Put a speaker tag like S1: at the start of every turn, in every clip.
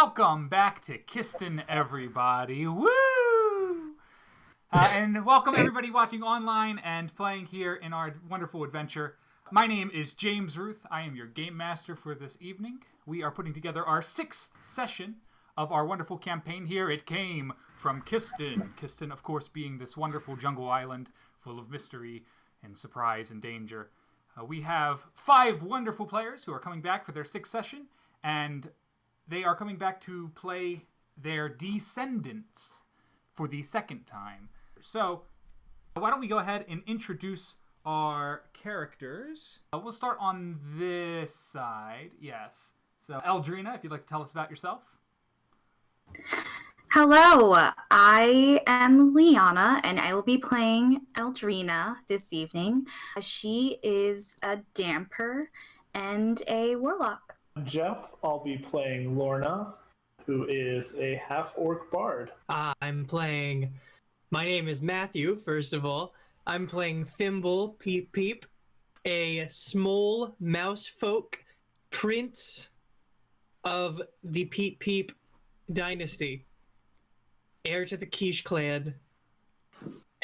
S1: Welcome back to Kiston, everybody. Woo! And welcome everybody watching online and playing here in our wonderful adventure. My name is James Ruth. I am your game master for this evening. We are putting together our 6th session of our wonderful campaign here. It came from Kiston. Kiston, of course, being this wonderful jungle island full of mystery and surprise and danger. We have 5 wonderful players who are coming back for their 6th session, and they are coming back to play their descendants for the 2nd time. So, why don't we go ahead and introduce our characters. We'll start on this side, yes. So, Eldrina, if you'd like to tell us about yourself.
S2: Hello, I am Liana, and I will be playing Eldrina this evening. She is a damper and a warlock.
S3: Jeff, I'll be playing Lorna, who is a half-orc bard.
S4: My name is Matthew, first of all. I'm playing Thimble Peep Peep, a small mouse folk prince of the Peep Peep dynasty. Heir to the Quiche clan,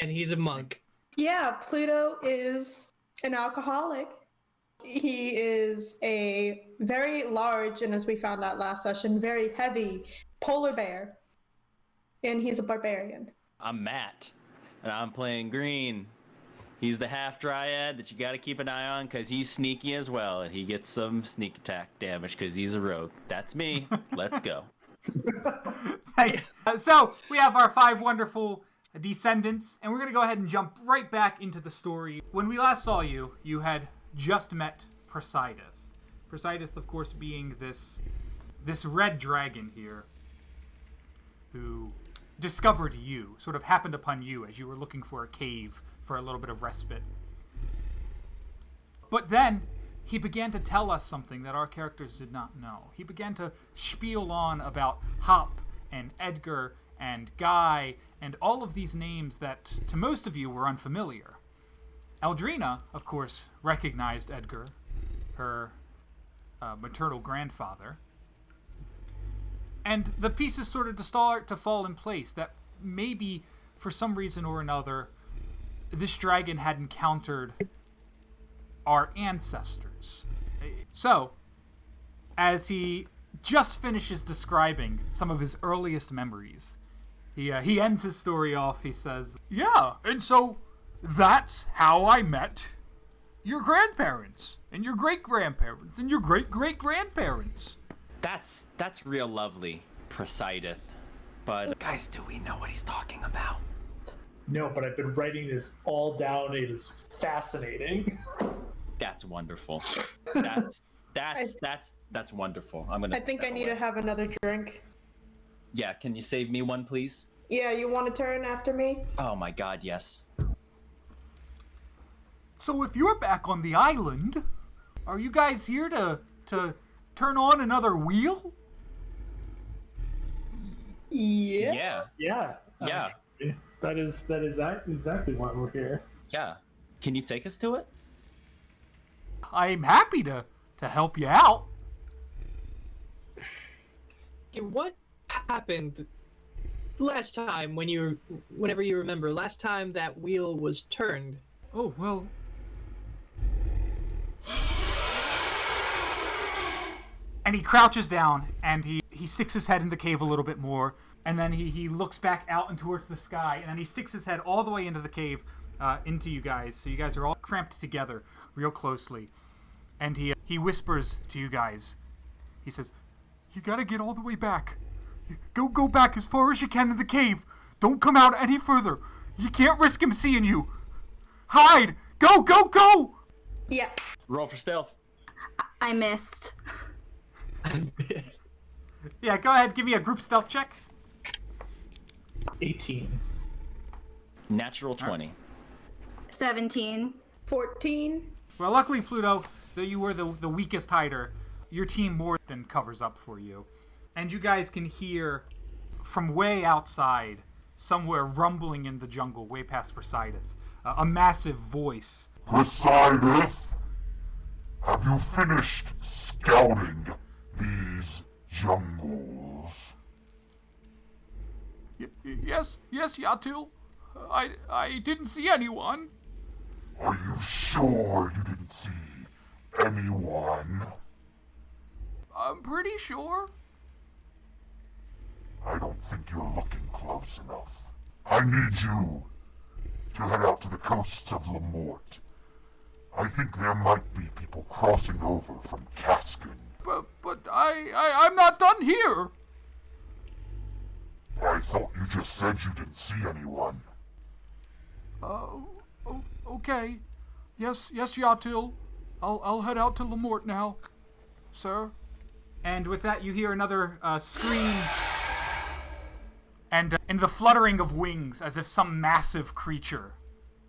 S4: and he's a monk.
S5: Yeah, Pluto is an alcoholic. He is a very large, and as we found out last session, very heavy polar bear. And he's a barbarian.
S6: I'm Matt, and I'm playing Green. He's the half-dryad that you gotta keep an eye on because he's sneaky as well, and he gets some sneak attack damage because he's a rogue. That's me. Let's go.
S1: So, we have our 5 wonderful descendants, and we're going to go ahead and jump right back into the story. When we last saw you, you had just met Poseideth. Poseideth, of course, being this red dragon here, who discovered you, sort of happened upon you as you were looking for a cave for a little bit of respite. But then he began to tell us something that our characters did not know. He began to spiel on about Hop and Edgar and Guy and all of these names that to most of you were unfamiliar. Eldrina, of course, recognized Edgar, her maternal grandfather. And the pieces sort of start to fall in place that maybe for some reason or another this dragon had encountered our ancestors. So, as he just finishes describing some of his earliest memories, he ends his story off. He says, "Yeah, and so that's how I met your grandparents, and your great-grandparents, and your great-great-grandparents."
S6: That's real lovely, Poseideth. But guys, do we know what he's talking about?
S3: No, but I've been writing this all down. It is fascinating.
S6: That's wonderful. That's wonderful.
S5: I think I need to have another drink.
S6: Yeah, can you save me one, please?
S5: Yeah, you want to turn after me?
S6: Oh my god, yes.
S1: So if you're back on the island, are you guys here to turn on another wheel?
S5: Yeah.
S3: Yeah. That is exactly why we're here.
S6: Yeah. Can you take us to it?
S1: I'm happy to help you out.
S4: Okay, what happened last time whenever you remember, last time that wheel was turned?
S1: Oh, well. And he crouches down, and he sticks his head in the cave a little bit more, and then he looks back out and towards the sky, and then he sticks his head all the way into the cave, into you guys. So you guys are all cramped together real closely. And he whispers to you guys. He says, "You gotta get all the way back. Go back as far as you can in the cave. Don't come out any further. You can't risk him seeing you. Hide! Go!
S5: Yeah.
S6: Roll for stealth.
S2: I missed.
S1: Yeah, go ahead. Give me a group stealth check.
S3: 18.
S6: Natural 20.
S2: 17.
S5: 14.
S1: Well, luckily, Pluto, though you were the weakest hider, your team more than covers up for you. And you guys can hear from way outside, somewhere rumbling in the jungle, way past Poseideth, a massive voice.
S7: "Poseideth, have you finished scouting these jungles?"
S1: Yes, Yatil. I didn't see anyone.
S7: Are you sure you didn't see anyone?
S1: I'm pretty sure.
S7: I don't think you're looking close enough. I need you to head out to the coasts of Lamort. I think there might be people crossing over from Kiston.
S1: But I'm not done here.
S7: I thought you just said you didn't see anyone.
S1: Okay. Yes, Yatil. I'll head out to Lamort now, sir. And with that, you hear another scream and the fluttering of wings as if some massive creature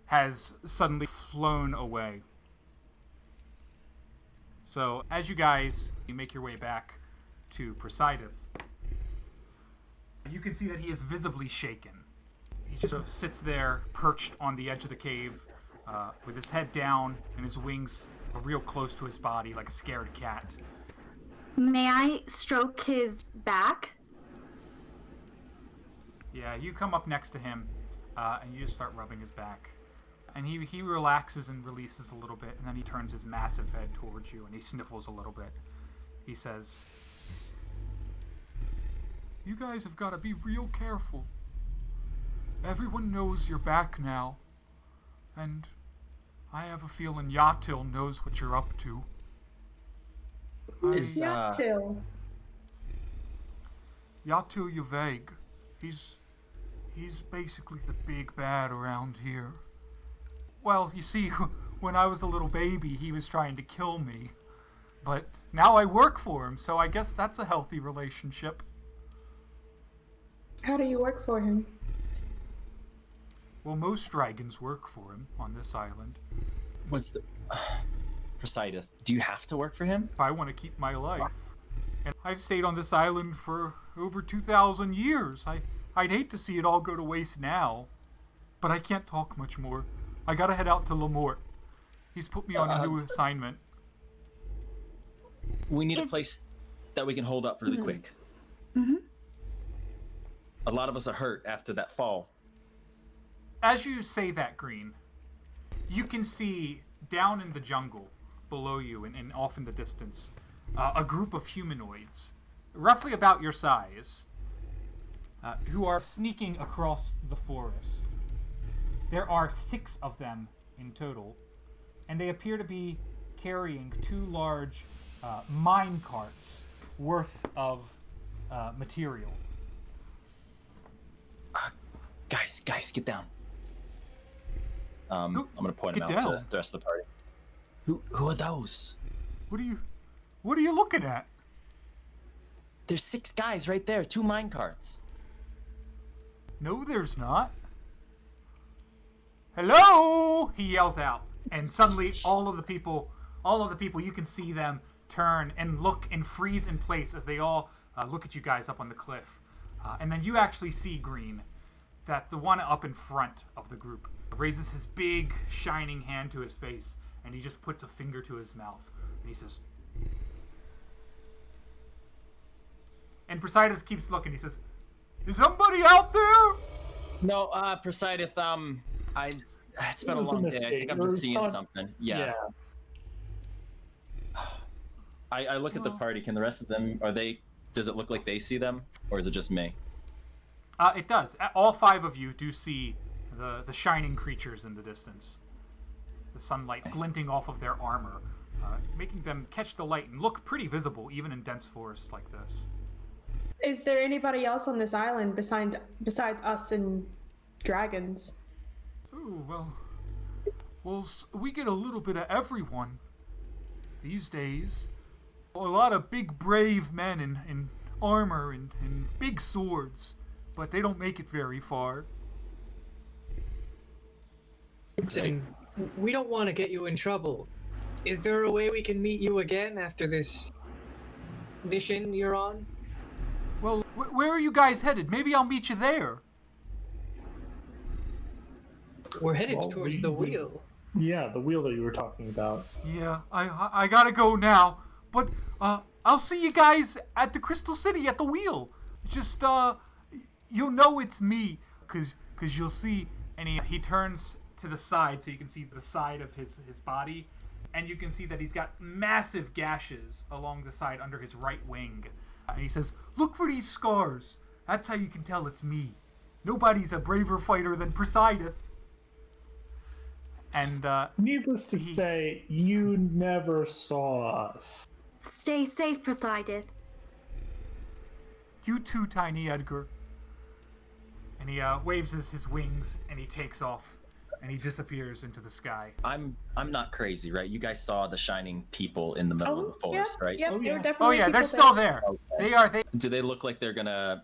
S1: has suddenly flown away. So, as you make your way back to Presideth, you can see that he is visibly shaken. He just sort of sits there, perched on the edge of the cave, with his head down and his wings real close to his body, like a scared cat.
S2: May I stroke his back?
S1: Yeah, you come up next to him, and you just start rubbing his back. And he relaxes and releases a little bit, and then he turns his massive head towards you, and he sniffles a little bit. He says, "You guys have got to be real careful. Everyone knows you're back now, and I have a feeling Yatil knows what you're up to."
S6: Is
S5: Yatil.
S1: Yatil Yvaig. He's basically the big bad around here. Well, you see, when I was a little baby, he was trying to kill me. But now I work for him, so I guess that's a healthy relationship.
S5: How do you work for him?
S1: Well, most dragons work for him on this island.
S6: what's the Presideth? Do you have to work for him?
S1: If I want to keep my life. And I've stayed on this island for over 2,000 years. I'd hate to see it all go to waste now. But I can't talk much more. I gotta head out to Lamort. He's put me on a new assignment.
S6: We need a place that we can hold up really quick.
S2: Mm-hmm.
S6: A lot of us are hurt after that fall.
S1: As you say that, Green, you can see down in the jungle below you and off in the distance a group of humanoids, roughly about your size, who are sneaking across the forest. There are 6 of them in total, and they appear to be carrying 2 large mine carts worth of material.
S6: Guys, get down. I'm gonna point them
S1: Get
S6: out
S1: down.
S6: to the rest of the party. Who are those?
S1: What are you looking at?
S6: There's 6 guys right there, 2 mine carts.
S1: No, there's not. Hello! He yells out, and suddenly all of the people, you can see them turn and look and freeze in place as they all look at you guys up on the cliff. And then you actually see, Green, that the one up in front of the group raises his big, shining hand to his face, and he just puts a finger to his mouth, and he says... And Presideth keeps looking. He says, "Is somebody out there?"
S6: No, Presideth, it's been a long day. I think I'm just seeing something. Yeah. I look at the party. Can the rest of them, does it look like they see them, or is it just me?
S1: It does. All 5 of you do see the shining creatures in the distance. The sunlight glinting off of their armor, making them catch the light and look pretty visible, even in dense forests like this.
S5: Is there anybody else on this island besides us and dragons?
S1: Oh, well, we get a little bit of everyone these days. A lot of big, brave men in armor and big swords, but they don't make it very far.
S4: Listen, we don't want to get you in trouble. Is there a way we can meet you again after this mission you're on?
S1: Well, where are you guys headed? Maybe I'll meet you there.
S4: We're headed towards the wheel.
S3: Yeah, the wheel that you were talking about.
S1: Yeah, I gotta go now. But I'll see you guys at the Crystal City at the wheel. Just you'll know it's me, cause you'll see. And he turns to the side so you can see the side of his body, and you can see that he's got massive gashes along the side under his right wing. And he says, "Look for these scars. That's how you can tell it's me. Nobody's a braver fighter than Poseidon." And
S3: needless to say, you never saw us.
S2: Stay safe, Poseidon.
S1: "You too, Tiny Edgar." And he waves his wings, and he takes off, and he disappears into the sky.
S6: I'm not crazy, right? You guys saw the shining people in the middle of the forest, right?
S5: Yep,
S3: Oh,
S5: there were
S3: yeah.
S5: definitely
S1: They're
S5: people
S1: still there.
S6: Okay.
S1: They.
S6: Do they look like they're gonna?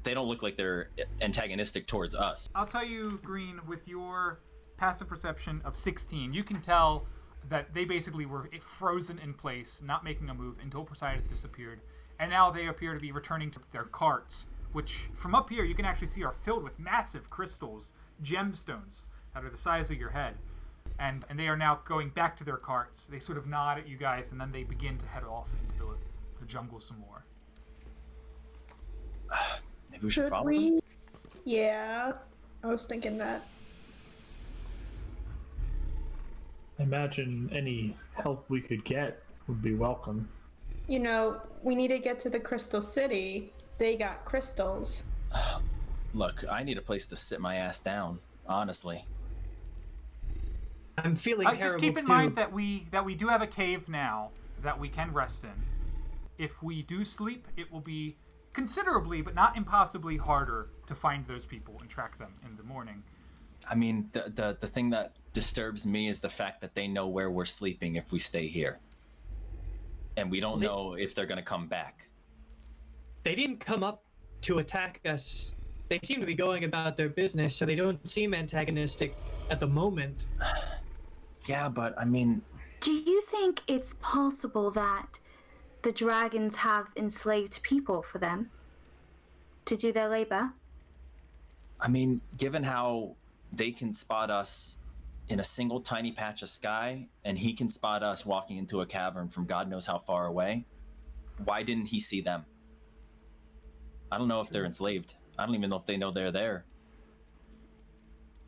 S6: They don't look like they're antagonistic towards us.
S1: I'll tell you, Green, with your passive perception of 16, you can tell that they basically were frozen in place, not making a move until Poseidon disappeared. And now they appear to be returning to their carts, which from up here you can actually see are filled with massive crystals, gemstones, that are the size of your head. And they are now going back to their carts. They sort of nod at you guys, and then they begin to head off into the jungle some more.
S6: Maybe we should
S5: Should
S6: follow
S5: we?
S6: them.
S5: Yeah, I was thinking that.
S3: I imagine any help we could get would be welcome.
S5: You know, we need to get to the Crystal City. They got crystals.
S6: Look, I need a place to sit my ass down. Honestly.
S4: I'm feeling terrible
S1: Just keep in
S4: too.
S1: mind that we do have a cave now that we can rest in. If we do sleep, it will be considerably, but not impossibly, harder to find those people and track them in the morning.
S6: I mean, the thing that disturbs me is the fact that they know where we're sleeping if we stay here. And we don't know if they're going to come back.
S4: They didn't come up to attack us. They seem to be going about their business, so they don't seem antagonistic at the moment.
S6: Yeah, but I mean...
S2: Do you think it's possible that the dragons have enslaved people for them to do their labor?
S6: I mean, given how they can spot us in a single tiny patch of sky, and he can spot us walking into a cavern from God knows how far away, why didn't he see them? I don't know if they're enslaved. I don't even know if they know they're there.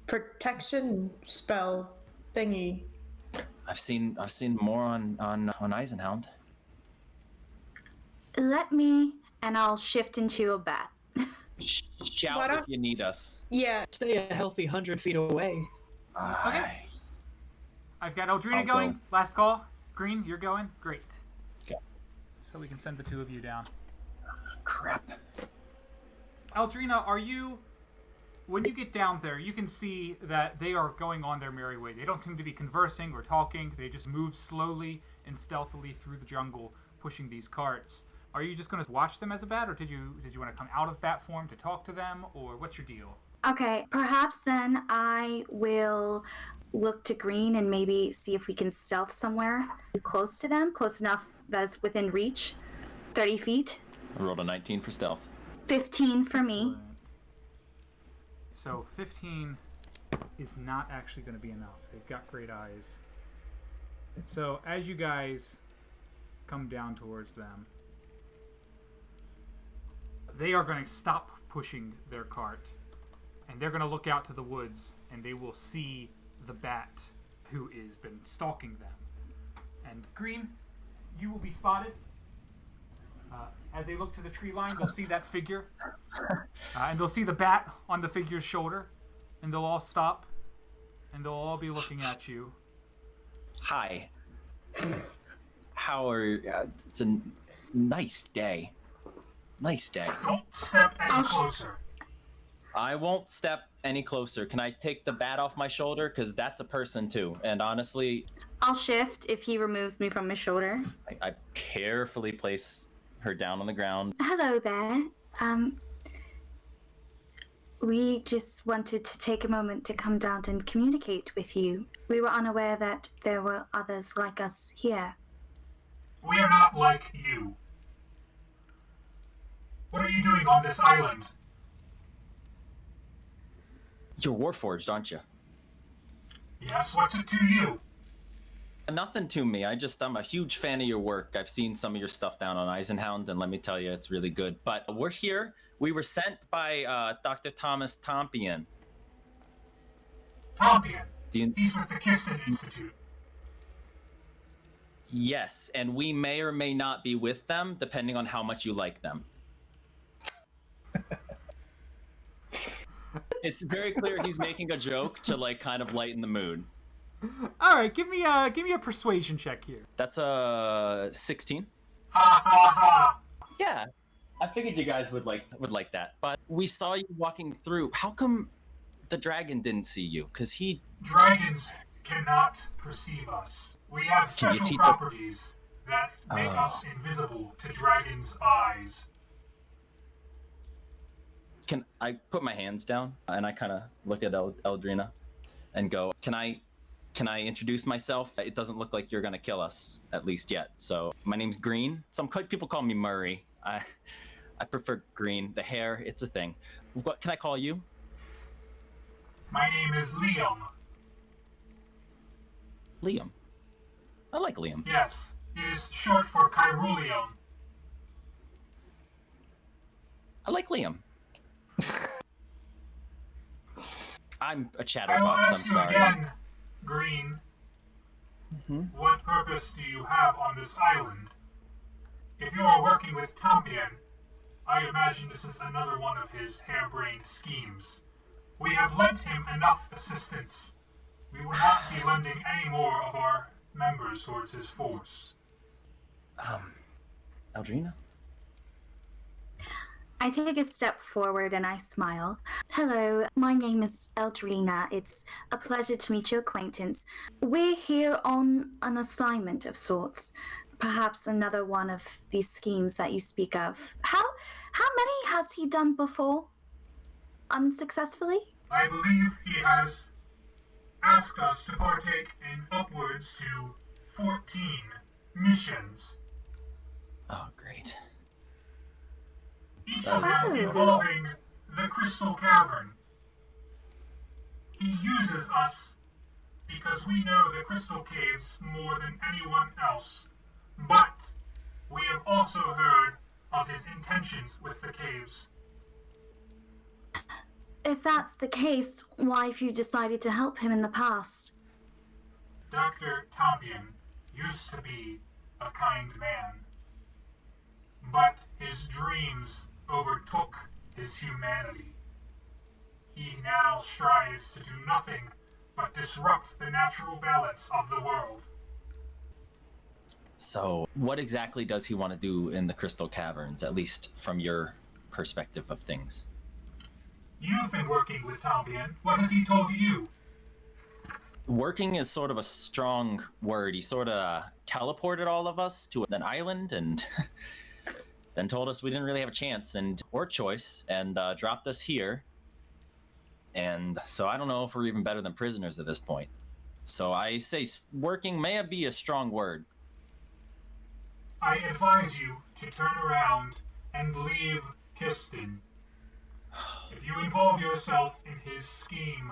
S5: Protection spell thingy.
S6: I've seen more on Eisenhound.
S2: Let me, and I'll shift into a bat.
S6: Shout
S5: Why
S6: if
S5: don't-
S6: you need us.
S5: Yeah,
S4: Stay a healthy 100 feet away.
S1: Okay. I've got Eldrina
S6: I'll
S1: going.
S6: go.
S1: Last call. Green, you're going. Great.
S6: Okay.
S1: So we can send the two of you down.
S6: Crap.
S1: Eldrina, when you get down there, you can see that they are going on their merry way. They don't seem to be conversing or talking. They just move slowly and stealthily through the jungle, pushing these carts. Are you just going to watch them as a bat, or did you want to come out of bat form to talk to them, or what's your deal?
S2: Okay, perhaps then I will look to Green and maybe see if we can stealth somewhere close to them, close enough that it's within reach. 30 feet.
S6: I rolled a 19 for stealth.
S2: 15 for me.
S1: Excellent. So 15 is not actually going to be enough. They've got great eyes. So as you guys come down towards them, they are going to stop pushing their cart, and they're going to look out to the woods, and they will see the bat who has been stalking them. And Green, you will be spotted. As they look to the tree line, they'll see that figure, and they'll see the bat on the figure's shoulder, and they'll all stop, and they'll all be looking at you.
S6: Hi. How are you? It's a nice day. Nice day.
S7: Don't step any closer.
S6: I won't step any closer. Can I take the bat off my shoulder? Because that's a person too. And honestly,
S2: I'll shift if he removes me from his shoulder.
S6: I carefully place her down on the ground.
S2: Hello there. We just wanted to take a moment to come down and communicate with you. We were unaware that there were others like us here.
S7: We are not like you. What are you doing on this island?
S6: You're Warforged, aren't you?
S7: Yes, what's it to you?
S6: Nothing to me. I'm a huge fan of your work. I've seen some of your stuff down on Eisenhound, and let me tell you, it's really good. But we're here. We were sent by Dr. Thomas Tompion.
S7: Tompion.
S6: Do you...
S7: He's with the Kiston Institute.
S6: Yes, and we may or may not be with them, depending on how much you like them. It's very clear he's making a joke to like kind of lighten the mood.
S1: All right, give me a persuasion check here.
S6: That's a 16.
S7: Ha ha ha!
S6: Yeah, I figured you guys would like that. But we saw you walking through. How come the dragon didn't see you? Because he...
S7: Dragons cannot perceive us. We have
S6: Can you
S7: special
S6: teach
S7: properties that make us invisible to dragons' eyes.
S6: Can I put my hands down and I kind of look at Eldrina and go, Can I introduce myself? It doesn't look like you're gonna kill us, at least yet. So my name's Green. Some people call me Murray. I prefer Green. The hair, it's a thing. What can I call you?
S7: My name is Liam.
S6: Liam. I like Liam.
S7: Yes, it is short for Kyrulium.
S6: I like Liam. I'm a
S7: I will
S6: chatterbox, I'm
S7: ask you
S6: sorry.
S7: again, Green. What purpose do you have on this island? If you are working with Tompion, I imagine this is another one of his harebrained schemes. We have lent him enough assistance. We will not be lending any more of our members towards his force.
S6: Eldrina?
S2: I take a step forward and I smile. Hello, my name is Eldrina. It's a pleasure to meet your acquaintance. We're here on an assignment of sorts. Perhaps another one of these schemes that you speak of. How many has he done before? Unsuccessfully?
S7: I believe he has asked us to partake in upwards to 14 missions.
S6: Oh, great.
S7: Each of them involving the Crystal Cavern. He uses us because we know the Crystal Caves more than anyone else. But we have also heard of his intentions with the caves.
S2: If that's the case, why have you decided to help him in the past?
S7: Dr. Tompion used to be a kind man, but his dreams overtook his humanity. He now strives to do nothing but disrupt the natural balance of the world.
S6: So, what exactly does he want to do in the Crystal Caverns, at least from your perspective of things?
S7: You've been working with Tompion. What has he told you?
S6: Working is sort of a strong word. He sort of teleported all of us to an island and then told us we didn't really have a chance or choice and dropped us here. And so I don't know if we're even better than prisoners at this point. So I say working may be a strong word.
S7: I advise you to turn around and leave Kiston. If you involve yourself in his scheme,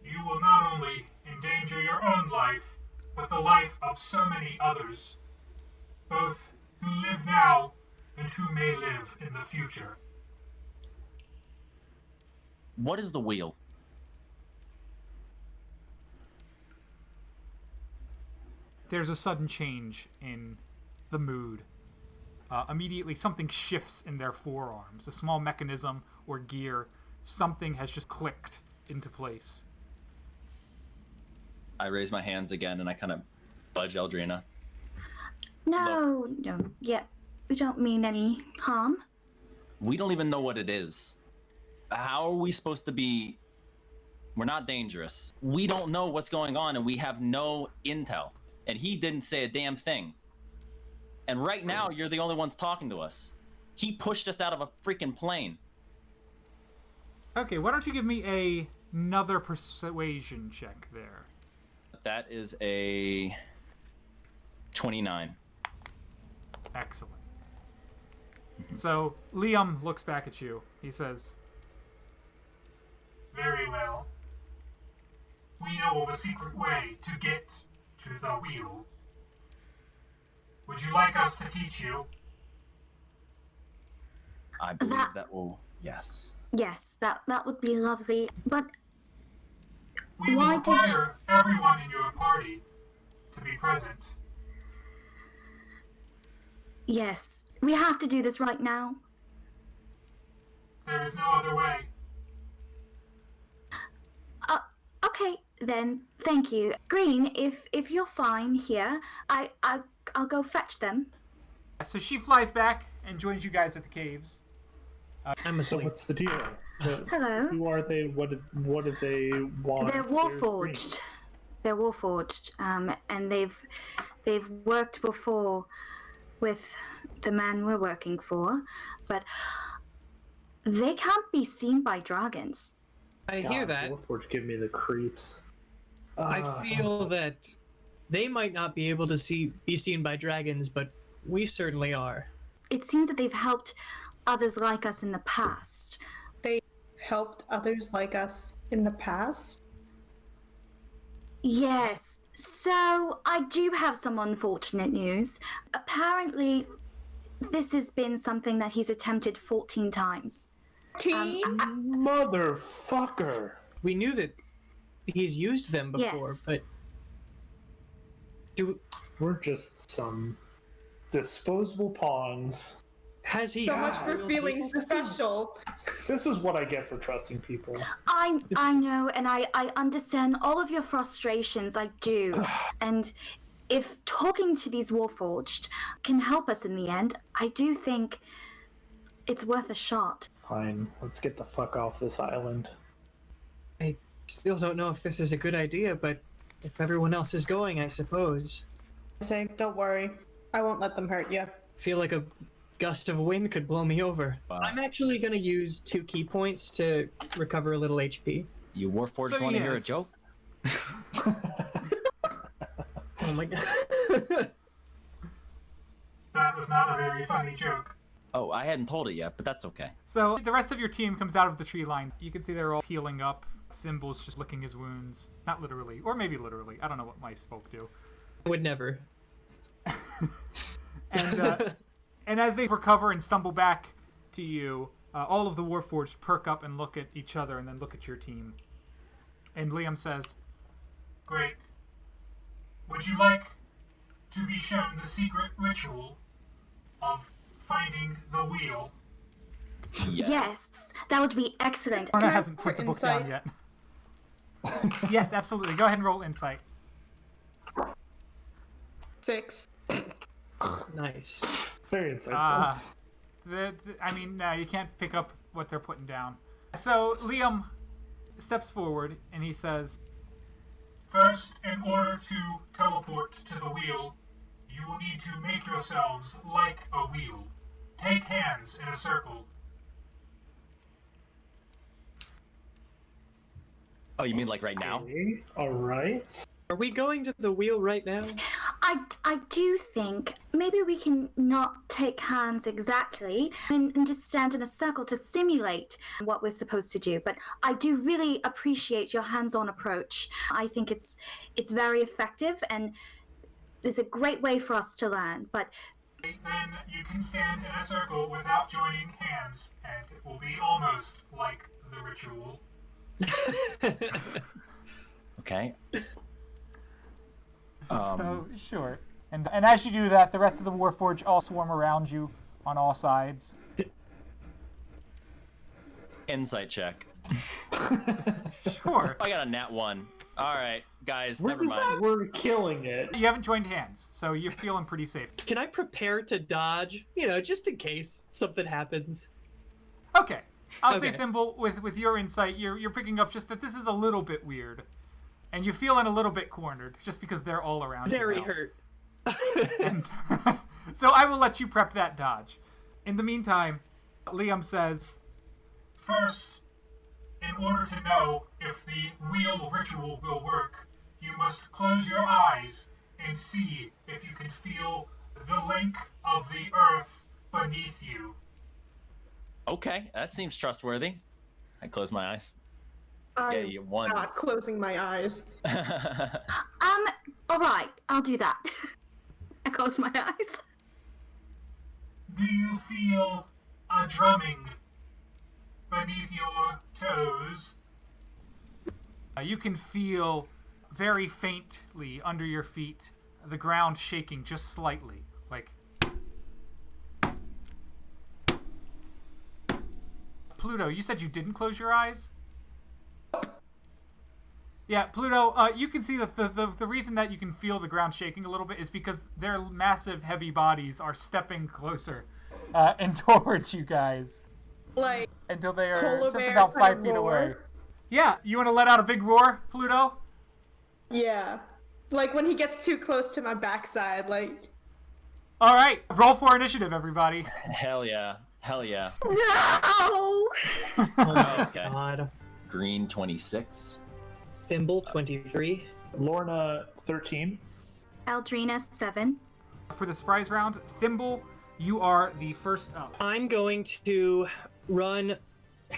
S7: you will not only endanger your own life, but the life of so many others, both who live now and who may live in the future.
S6: What is the wheel?
S1: There's a sudden change in the mood. Immediately, something shifts in their forearms. A small mechanism or gear. Something has just clicked into place.
S6: I raise my hands again and I kind of budge Eldrina.
S2: No, yeah, we don't mean any harm.
S6: We don't even know what it is. How are we supposed to be... We're not dangerous. We don't know what's going on and we have no intel. And he didn't say a damn thing. And right now, you're the only ones talking to us. He pushed us out of a freaking plane.
S1: Okay, why don't you give me another persuasion check there?
S6: That is a 29.
S1: Excellent. So, Liam looks back at you. He says,
S7: Very well. We know of a secret way to get
S1: to the wheel. Would you like us to teach you?
S6: I believe that will. Yes.
S2: Yes, that would be lovely. But
S1: We
S2: Why
S1: will
S2: did-
S1: require everyone in your party to be present.
S2: yes, we have to do this right now.
S1: There is no other way.
S2: Okay, then. Thank you, Green. If you're fine here, I'll go fetch them.
S1: So she flies back and joins you guys at the caves.
S4: I'm
S3: So
S4: asleep.
S3: what's the deal?
S2: Hello.
S3: Who are they? What do they want?
S2: They're
S3: Where's
S2: warforged. They're warforged. And they've worked before with the man we're working for, but they can't be seen by dragons.
S4: I
S3: Green?
S4: hear
S3: God,
S4: that.
S3: Warforged give me the creeps.
S4: I feel that they might not be able to be seen by dragons, but we certainly are.
S2: It seems that they've helped others like us in the past.
S5: They've helped others like us in the past.
S2: Yes. So I do have some unfortunate news. Apparently, this has been something that he's attempted 14 times.
S3: Motherfucker!
S4: We knew that he's used them before,
S2: Yes.
S4: but
S3: We're just some disposable pawns.
S4: has he?
S5: So much for
S4: real
S5: feeling
S4: people?
S5: special.
S3: This is what I get for trusting people.
S2: I know, and I understand all of your frustrations. I do. And if talking to these Warforged can help us in the end, I do think it's worth a shot.
S3: Fine, let's get the fuck off this island.
S4: I still don't know if this is a good idea, but if everyone else is going, I suppose.
S5: Say, don't worry. I won't let them hurt you.
S4: Feel like a gust of wind could blow me over.
S6: Wow.
S4: I'm actually going to use 2 key points to recover a little HP.
S6: You Warforged
S1: So
S6: want to hear a
S1: yes.
S6: joke?
S4: Oh my god.
S1: That was not a very funny joke.
S6: Oh, I hadn't told it yet, but that's okay.
S1: So the rest of your team comes out of the tree line. You can see they're all healing up. Thimble's just licking his wounds. Not literally, or maybe literally. I don't know what mice folk do.
S4: Would never.
S1: And as they recover and stumble back to you, all of the Warforged perk up and look at each other and then look at your team. And Liam says, "Great. Would you like to be shown the secret ritual of finding the wheel?"
S2: Yes, that would be excellent.
S1: Lorna
S5: I
S1: hasn't
S5: for
S1: put the book down
S5: insight?
S1: yet. Yes, absolutely. Go ahead and roll insight.
S5: 6.
S4: Nice.
S3: Very insightful.
S1: You can't pick up what they're putting down. So Liam steps forward and he says, "First, in order to teleport to the wheel, you will need to make yourselves like a wheel. Take hands in a circle."
S6: Oh, you mean like right now?
S3: Okay, alright.
S4: Are we going to the wheel right now?
S2: I do think maybe we can not take hands exactly and just stand in a circle to simulate what we're supposed to do. But I do really appreciate your hands-on approach. I think it's very effective and it's a great way for us to learn. But
S1: Then you can stand in a circle without joining hands, and it will be almost like the ritual.
S6: Okay.
S1: So, sure. And as you do that, the rest of the Warforged all swarm around you on all sides.
S6: Insight check.
S1: Sure.
S6: I got a nat 1. All right, guys, never mind.
S3: We're killing it.
S1: You haven't joined hands, so you're feeling pretty safe.
S4: Can I prepare to dodge? Just in case something happens.
S1: Okay. I'll say,
S4: Okay.
S1: Thimble, with your insight, you're picking up just that this is a little bit weird. And you're feeling a little bit cornered, just because they're all around
S4: Very
S1: you now.
S4: hurt.
S1: And so I will let you prep that dodge. In the meantime, Liam says, "First, in order to know if the wheel ritual will work, you must close your eyes and see if you can feel the link of the earth beneath you."
S6: Okay, that seems trustworthy. I close my eyes.
S5: I'm
S6: Yeah, you won.
S5: not closing my eyes.
S2: All right, I'll do that. I close my eyes.
S1: Do you feel a drumming beneath your toes? You can feel very faintly under your feet the ground shaking just slightly, like. Pluto, you said you didn't close your eyes? Yeah, Pluto, you can see that the reason that you can feel the ground shaking a little bit is because their massive, heavy bodies are stepping closer and towards you guys.
S5: Like,
S1: Until they are
S5: polar
S1: just
S5: bear
S1: about
S5: kind
S1: 5
S5: of
S1: feet away.
S5: roar?
S1: Yeah, you want to let out a big roar, Pluto?
S5: Yeah. Like when he gets too close to my backside, like.
S1: All right, roll for initiative, everybody.
S6: Hell yeah. Hell yeah.
S2: No!
S4: Oh my
S6: Okay.
S4: god.
S6: Green 26.
S4: Thimble 23.
S3: Lorna 13.
S2: Eldrina 7.
S1: For the surprise round, Thimble, you are the first up.
S4: I'm going to run.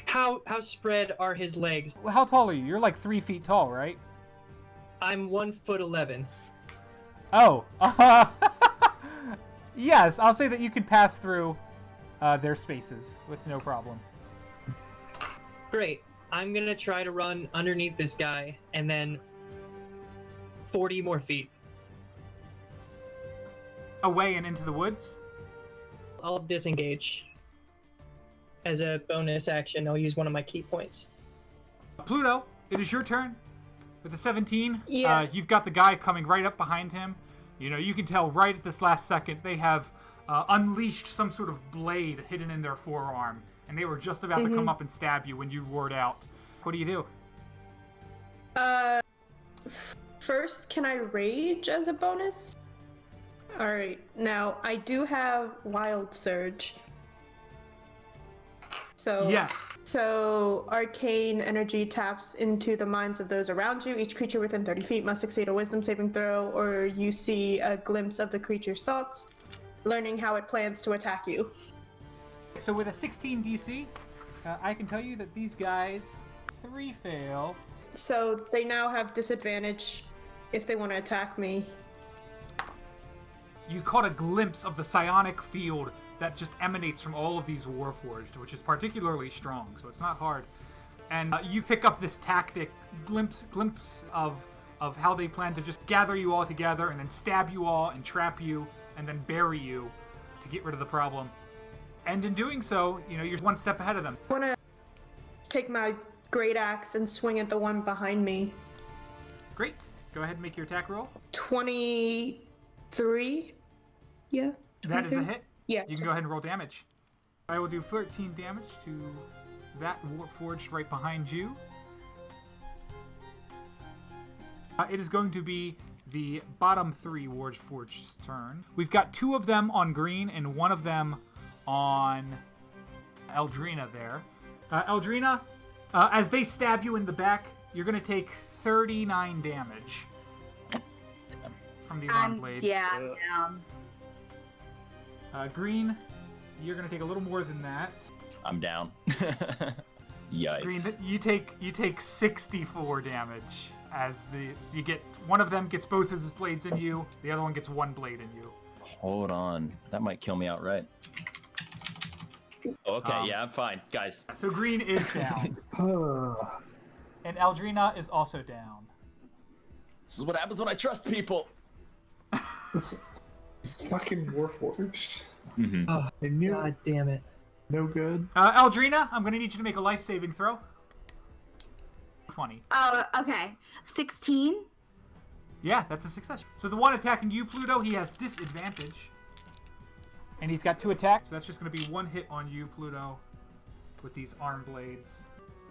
S4: How spread are his legs?
S1: Well, how tall are you? You're like 3 feet tall, right?
S4: I'm 1'11".
S1: Oh. Yes, I'll say that you could pass through their spaces with no problem.
S4: Great. I'm gonna try to run underneath this guy and then 40 more feet.
S1: Away and into the woods?
S4: I'll disengage. As a bonus action, I'll use one of my key points.
S1: Pluto, it is your turn. With the 17,
S5: Yeah.
S1: you've got the guy coming right up behind him. You know, you can tell right at this last second they have unleashed some sort of blade hidden in their forearm, and they were just about to come up and stab you when you roared out. What do you do?
S5: First, can I rage as a bonus? Alright, now I do have Wild Surge. So,
S1: Yes.
S5: So, arcane energy taps into the minds of those around you. Each creature within 30 feet must succeed a wisdom saving throw, or you see a glimpse of the creature's thoughts, learning how it plans to attack you.
S1: So with a 16 DC, I can tell you that these guys, 3 fail.
S5: So, they now have disadvantage if they want to attack me.
S1: You caught a glimpse of the psionic field that just emanates from all of these Warforged, which is particularly strong, so it's not hard. And you pick up this tactic, glimpse of how they plan to just gather you all together and then stab you all and trap you and then bury you to get rid of the problem. And in doing so, you know, you're one step ahead of them.
S5: I want to take my great axe and swing at the one behind me.
S1: Great. Go ahead and make your attack roll.
S5: 23? Yeah.
S1: That is a
S5: 23?
S1: hit.
S5: Yeah.
S1: You can go ahead and roll damage. I will do 13 damage to that Warforged right behind you. It is going to be the bottom 3 Warforged's turn. We've got 2 of them on green and 1 of them on Eldrina there. Eldrina, as they stab you in the back, you're going to take 39 damage from these arm blades.
S2: I'm down.
S1: Green, you're going to take a little more than that.
S6: I'm down. Yikes.
S1: Green, you take 64 damage as you get one of them gets both of his blades in you, the other one gets 1 blade in you.
S6: Hold on. That might kill me outright. Okay, yeah, I'm fine. Guys,
S1: So Green is down, and Eldrina is also down.
S6: this is what happens when I trust people.
S3: It's fucking Warforged.
S4: Oh,
S3: I knew
S4: god damn it.
S3: no good.
S1: Eldrina, I'm going to need you to make a life saving throw. 20.
S2: Oh, okay. 16.
S1: Yeah, that's a success. So the one attacking you, Pluto, he has disadvantage. And he's got 2 attacks, so that's just going to be 1 hit on you, Pluto, with these arm blades.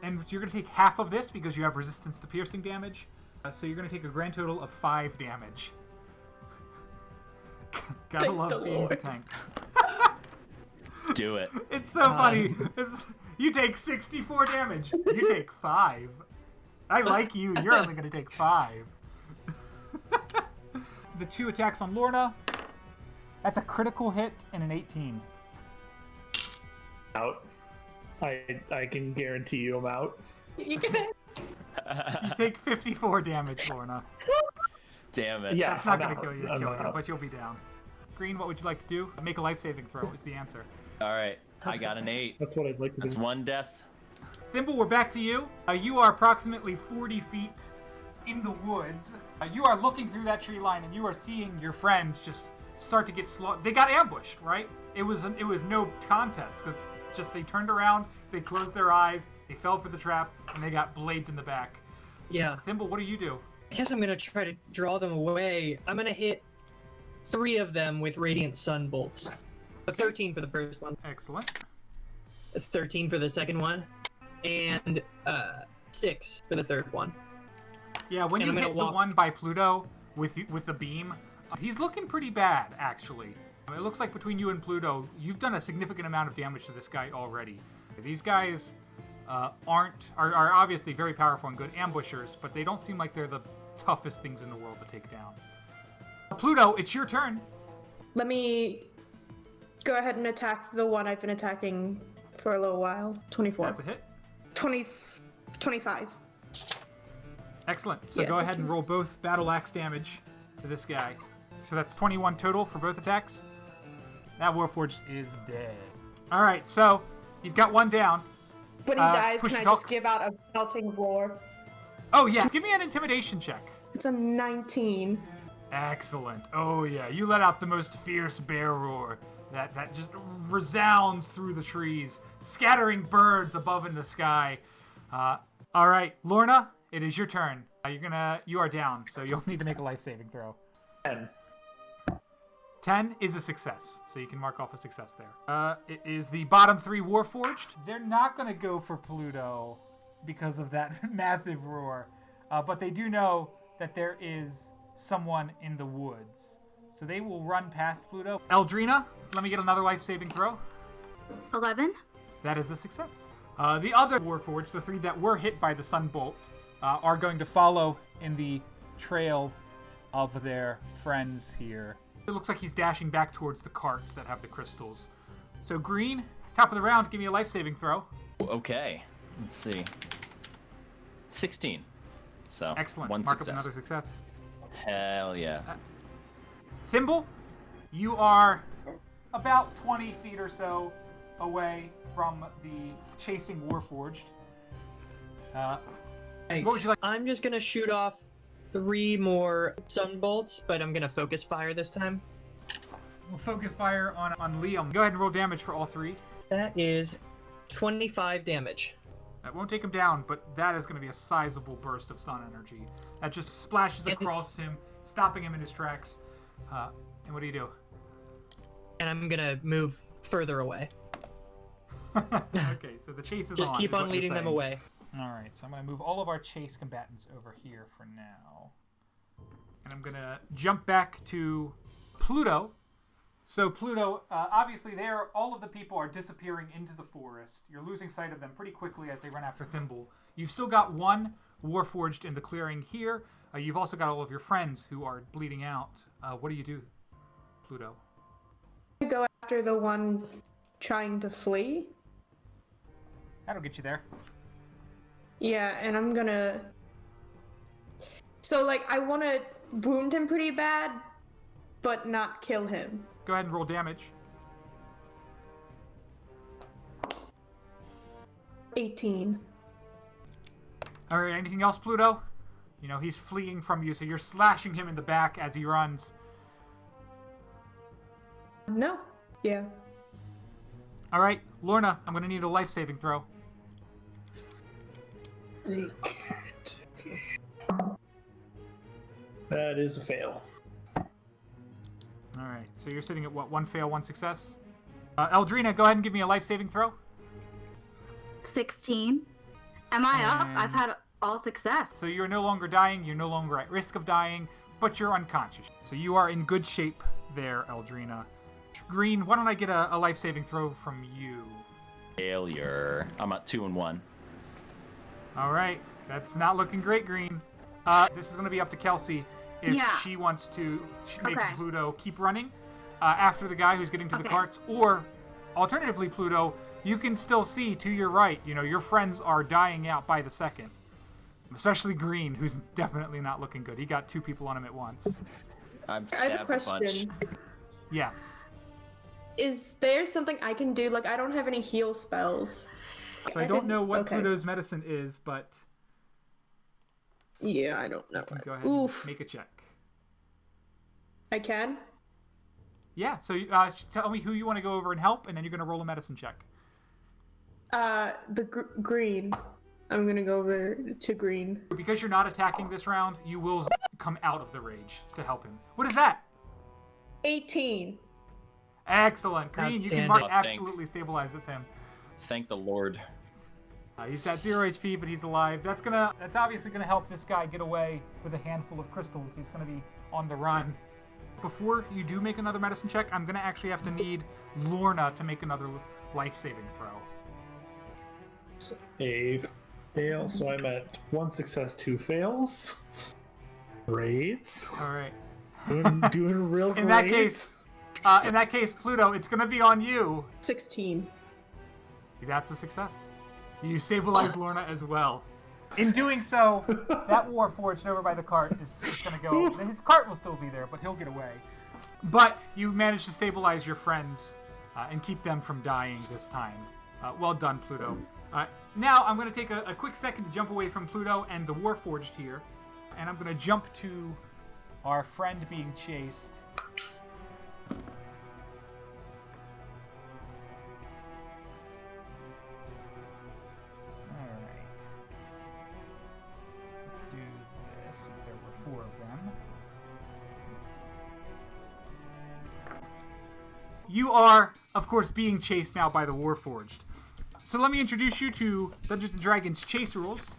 S1: And you're going to take half of this because you have resistance to piercing damage. So you're going to take a grand total of 5 damage. Gotta
S3: Thank
S1: love
S3: the
S1: being the
S3: Lord.
S1: tank.
S6: Do it.
S1: It's so funny. You take 64 damage. You take 5. I like you. You're only going to take 5. The 2 attacks on Lorna. That's a critical hit and an 18.
S3: Out. I can guarantee you I'm out.
S1: You take 54 damage, Lorna.
S6: Damn it.
S3: Yeah,
S1: That's not
S3: I'm
S1: going to
S3: out.
S1: kill you,
S3: I'm out.
S1: but you'll be down. Green, what would you like to do? Make a life saving throw is the answer.
S6: All right, I got an 8.
S3: That's what I'd like to
S6: That's
S3: do.
S6: 1 death.
S1: Thimble, we're back to you. You are approximately 40 feet in the woods. You are looking through that tree line, and you are seeing your friends just start to get slaughtered. They got ambushed, right? It was no contest because just they turned around, they closed their eyes, they fell for the trap, and they got blades in the back.
S4: Yeah.
S1: Thimble, what do you do?
S4: I guess I'm gonna try to draw them away. I'm gonna hit 3 of them with radiant sun bolts. A 13 for the first one,
S1: Excellent.
S4: a 13 for the second one, and 6 for the third one.
S1: Yeah, when
S4: And
S1: you
S4: I'm gonna
S1: hit the
S4: walk-
S1: one by Pluto with the beam, he's looking pretty bad, actually. It looks like between you and Pluto, you've done a significant amount of damage to this guy already. These guys are obviously very powerful and good ambushers, but they don't seem like they're the toughest things in the world to take down. Pluto, it's your turn.
S5: Let me go ahead and attack the one I've been attacking for a little while. 24.
S1: That's a hit.
S5: 25.
S1: Excellent. So
S5: Yeah,
S1: go
S5: thank
S1: ahead and
S5: you.
S1: roll both battle axe damage to this guy. So that's 21 total for both attacks. That Warforged is dead. All right, so you've got one down.
S5: When he dies,
S1: push
S5: can I
S1: it off.
S5: just give out a melting roar?
S1: Oh yeah, give me an intimidation check.
S5: It's a 19.
S1: Excellent. Oh yeah, you let out the most fierce bear roar that just resounds through the trees, scattering birds above in the sky. All right, Lorna, it is your turn. You are down, so you'll need to make a life saving throw.
S3: 10.
S1: 10 is a success, so you can mark off a success there. It is the bottom 3 Warforged. They're not going to go for Pluto because of that massive roar, but they do know that there is someone in the woods. So they will run past Pluto. Eldrina, let me get another life saving throw.
S2: 11.
S1: That is a success. The other Warforged, the 3 that were hit by the Sunbolt, are going to follow in the trail of their friends here. It looks like he's dashing back towards the carts that have the crystals. So Green, top of the round, give me a life saving throw.
S6: Okay, let's see. 16. So
S1: Excellent.
S6: one
S1: Mark
S6: success.
S1: up another success.
S6: Hell yeah.
S1: Thimble, you are about 20 feet or so away from the chasing Warforged.
S4: Right.
S1: What would you like?
S4: I'm just gonna shoot off 3 more sun bolts, but I'm gonna focus fire this time.
S1: We'll focus fire on Liam. Go ahead and roll damage for all 3.
S4: That is 25 damage.
S1: That won't take him down, but that is going to be a sizable burst of sun energy. That just splashes across him, stopping him in his tracks. And what do you do?
S4: And I'm gonna move further away.
S1: Okay, so the chase is
S4: Just
S1: on.
S4: keep
S1: is what
S4: on
S1: you're
S4: leading them
S1: saying.
S4: away.
S1: All right, so I'm going to move all of our chase combatants over here for now. And I'm going to jump back to Pluto. So Pluto, obviously all of the people are disappearing into the forest. You're losing sight of them pretty quickly as they run after Thimble. You've still got one Warforged in the clearing here. You've also got all of your friends who are bleeding out. What do you do, Pluto?
S5: I go after the one trying to flee.
S1: That'll get you there.
S5: Yeah, and I'm gonna... So, like, I want to wound him pretty bad, but not kill him.
S1: Go ahead and roll damage.
S5: 18.
S1: All right, anything else, Pluto? You know, he's fleeing from you, so you're slashing him in the back as he runs.
S5: No. Yeah.
S1: All right, Lorna, I'm going to need a life-saving throw.
S3: That is a fail.
S1: All right, so you're sitting at what, 1 fail, 1 success? Eldrina, go ahead and give me a life-saving throw.
S2: 16. Am I up?
S1: And-
S2: I've had all success.
S1: So you're no longer dying, you're no longer at risk of dying, but you're unconscious. So you are in good shape there, Eldrina. Green, why don't I get a life-saving throw from you?
S6: Failure. I'm at 2 and 1.
S1: All right, that's not looking great, Green. This is going to be up to Kelsey if
S2: Yeah.
S1: she wants to make
S2: Okay.
S1: Pluto keep running after the guy who's getting to the
S2: Okay.
S1: carts, or alternatively, Pluto, you can still see to your right. You know, your friends are dying out by the second. Especially Green, who's definitely not looking good. He got 2 people on him at once.
S6: I'm
S5: I have a
S6: stabbed a bunch.
S5: question.
S1: Yes.
S5: Is there something I can do? Like, I don't have any heal spells.
S1: So I don't know what
S5: okay.
S1: Pluto's medicine is, but
S5: Yeah, I don't know.
S1: go ahead
S5: Oof.
S1: and make a check.
S5: I can?
S1: Yeah, so tell me who you want to go over and help, and then you're going to roll a medicine check.
S5: The green. I'm gonna go over to green.
S1: Because you're not attacking this round, you will come out of the rage to help him. What is that?
S5: 18.
S1: Excellent. Green, you can
S4: Outstanding.
S1: mark
S6: Oh, thank-
S1: absolutely stabilizes him.
S6: Thank the Lord.
S1: He's at 0 HP, but he's alive. That's obviously gonna help this guy get away with a handful of crystals. He's gonna be on the run. Before you do make another medicine check, I'm gonna actually have to need Lorna to make another life-saving throw.
S3: A fail, so I'm at 1 success, 2 fails. Great.
S1: All right.
S3: Doing real great.
S1: In that case, Pluto, it's gonna be on you.
S5: 16.
S1: That's a success. You stabilize Lorna as well. In doing so, that Warforged over by the cart is going to go. His cart will still be there, but he'll get away. But you managed to stabilize your friends and keep them from dying this time. Well done, Pluto. Now I'm going to take a quick second to jump away from Pluto and the Warforged here. And I'm going to jump to our friend being chased. Let's do this, if there were 4 of them. You are, of course, being chased now by the Warforged. So let me introduce you to Dungeons & Dragons chase rules,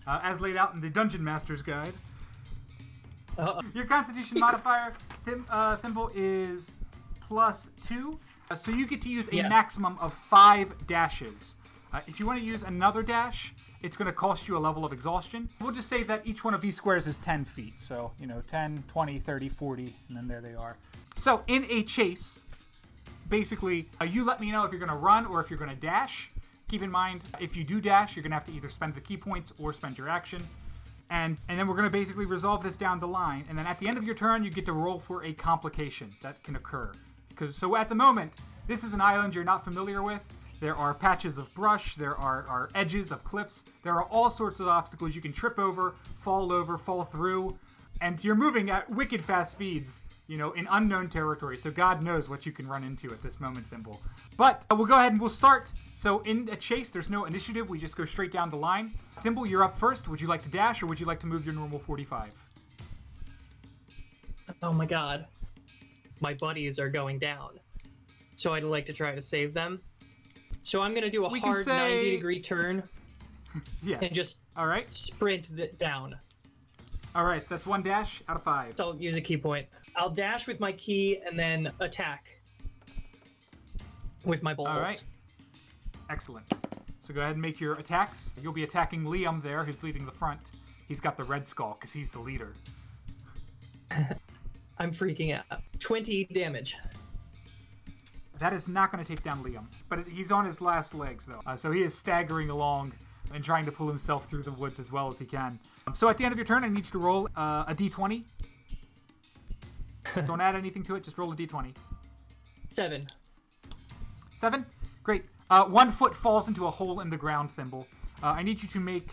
S1: as laid out in the Dungeon Master's Guide. Your Constitution modifier, Thimble, is +2. So you get to use a maximum of 5 dashes. If you want to use another dash, it's going to cost you a level of exhaustion. We'll just say that each one of these squares is 10 feet. So, 10, 20, 30, 40, and then there they are. So in a chase, basically, you let me know if you're going to run or if you're going to dash. Keep in mind, if you do dash, you're going to have to either spend the key points or spend your action. And then we're going to basically resolve this down the line. And then at the end of your turn, you get to roll for a complication that can occur. So at the moment, this is an island you're not familiar with. There are patches of brush. There are edges of cliffs. There are all sorts of obstacles you can trip over, fall through. And you're moving at wicked fast speeds, in unknown territory. So God knows what you can run into at this moment, Thimble. But we'll go ahead and we'll start. So in a chase, there's no initiative. We just go straight down the line. Thimble, you're up first. Would you like to dash or would you like to move your normal 45?
S4: Oh my god. My buddies are going down. So I'd like to try to save them. So I'm going to do a hard 90-degree turn
S1: Yeah.
S4: and just
S1: All right.
S4: sprint down.
S1: All right. So that's 1 dash out of 5.
S4: So I'll use a key point. I'll dash with my key and then attack with my bolts.
S1: All right. Excellent. So go ahead and make your attacks. You'll be attacking Liam there, who's leading the front. He's got the red skull because he's the leader.
S4: I'm freaking out. 20 damage.
S1: That is not going to take down Liam, but he's on his last legs, though. So he is staggering along and trying to pull himself through the woods as well as he can. So at the end of your turn, I need you to roll a d20. Don't add anything to it, just roll a d20.
S4: 7.
S1: 7? Great. 1 foot falls into a hole in the ground, Thimble. I need you to make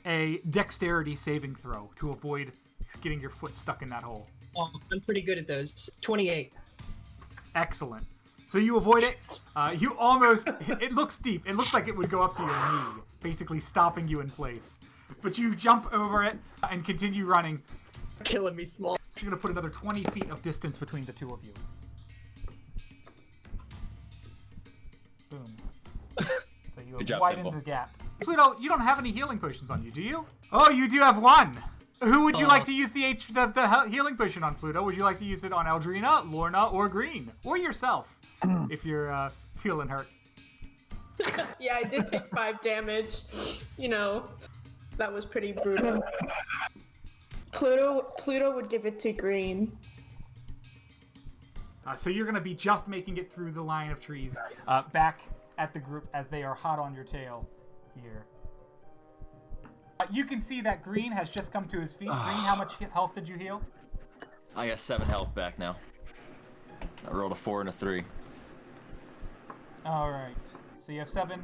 S1: a dexterity saving throw to avoid getting your foot stuck in that hole.
S4: I'm pretty good at those. 28.
S1: Excellent. So you avoid it. You almost... It looks deep. It looks like it would go up to your knee, basically stopping you in place. But you jump over it and continue running.
S4: Killing me small.
S1: So you're going to put another 20 feet of distance between the 2 of you. Boom. So you
S6: Good job,
S1: widen
S6: Thimble.
S1: the gap. Pluto, you don't have any healing potions on you, do you? Oh, you do have 1. Who would you like to use the healing potion on, Pluto? Would you like to use it on Eldrina, Lorna, or Green? Or yourself, if you're feeling hurt.
S5: Yeah, I did take 5 damage. That was pretty brutal. Pluto would give it to green.
S1: So you're going to be just making it through the line of trees, back at the group as they are hot on your tail here. You can see that Green has just come to his feet. Green, how much health did you heal?
S6: I got 7 health back now. I rolled a 4 and a 3.
S1: All right. So you have 7.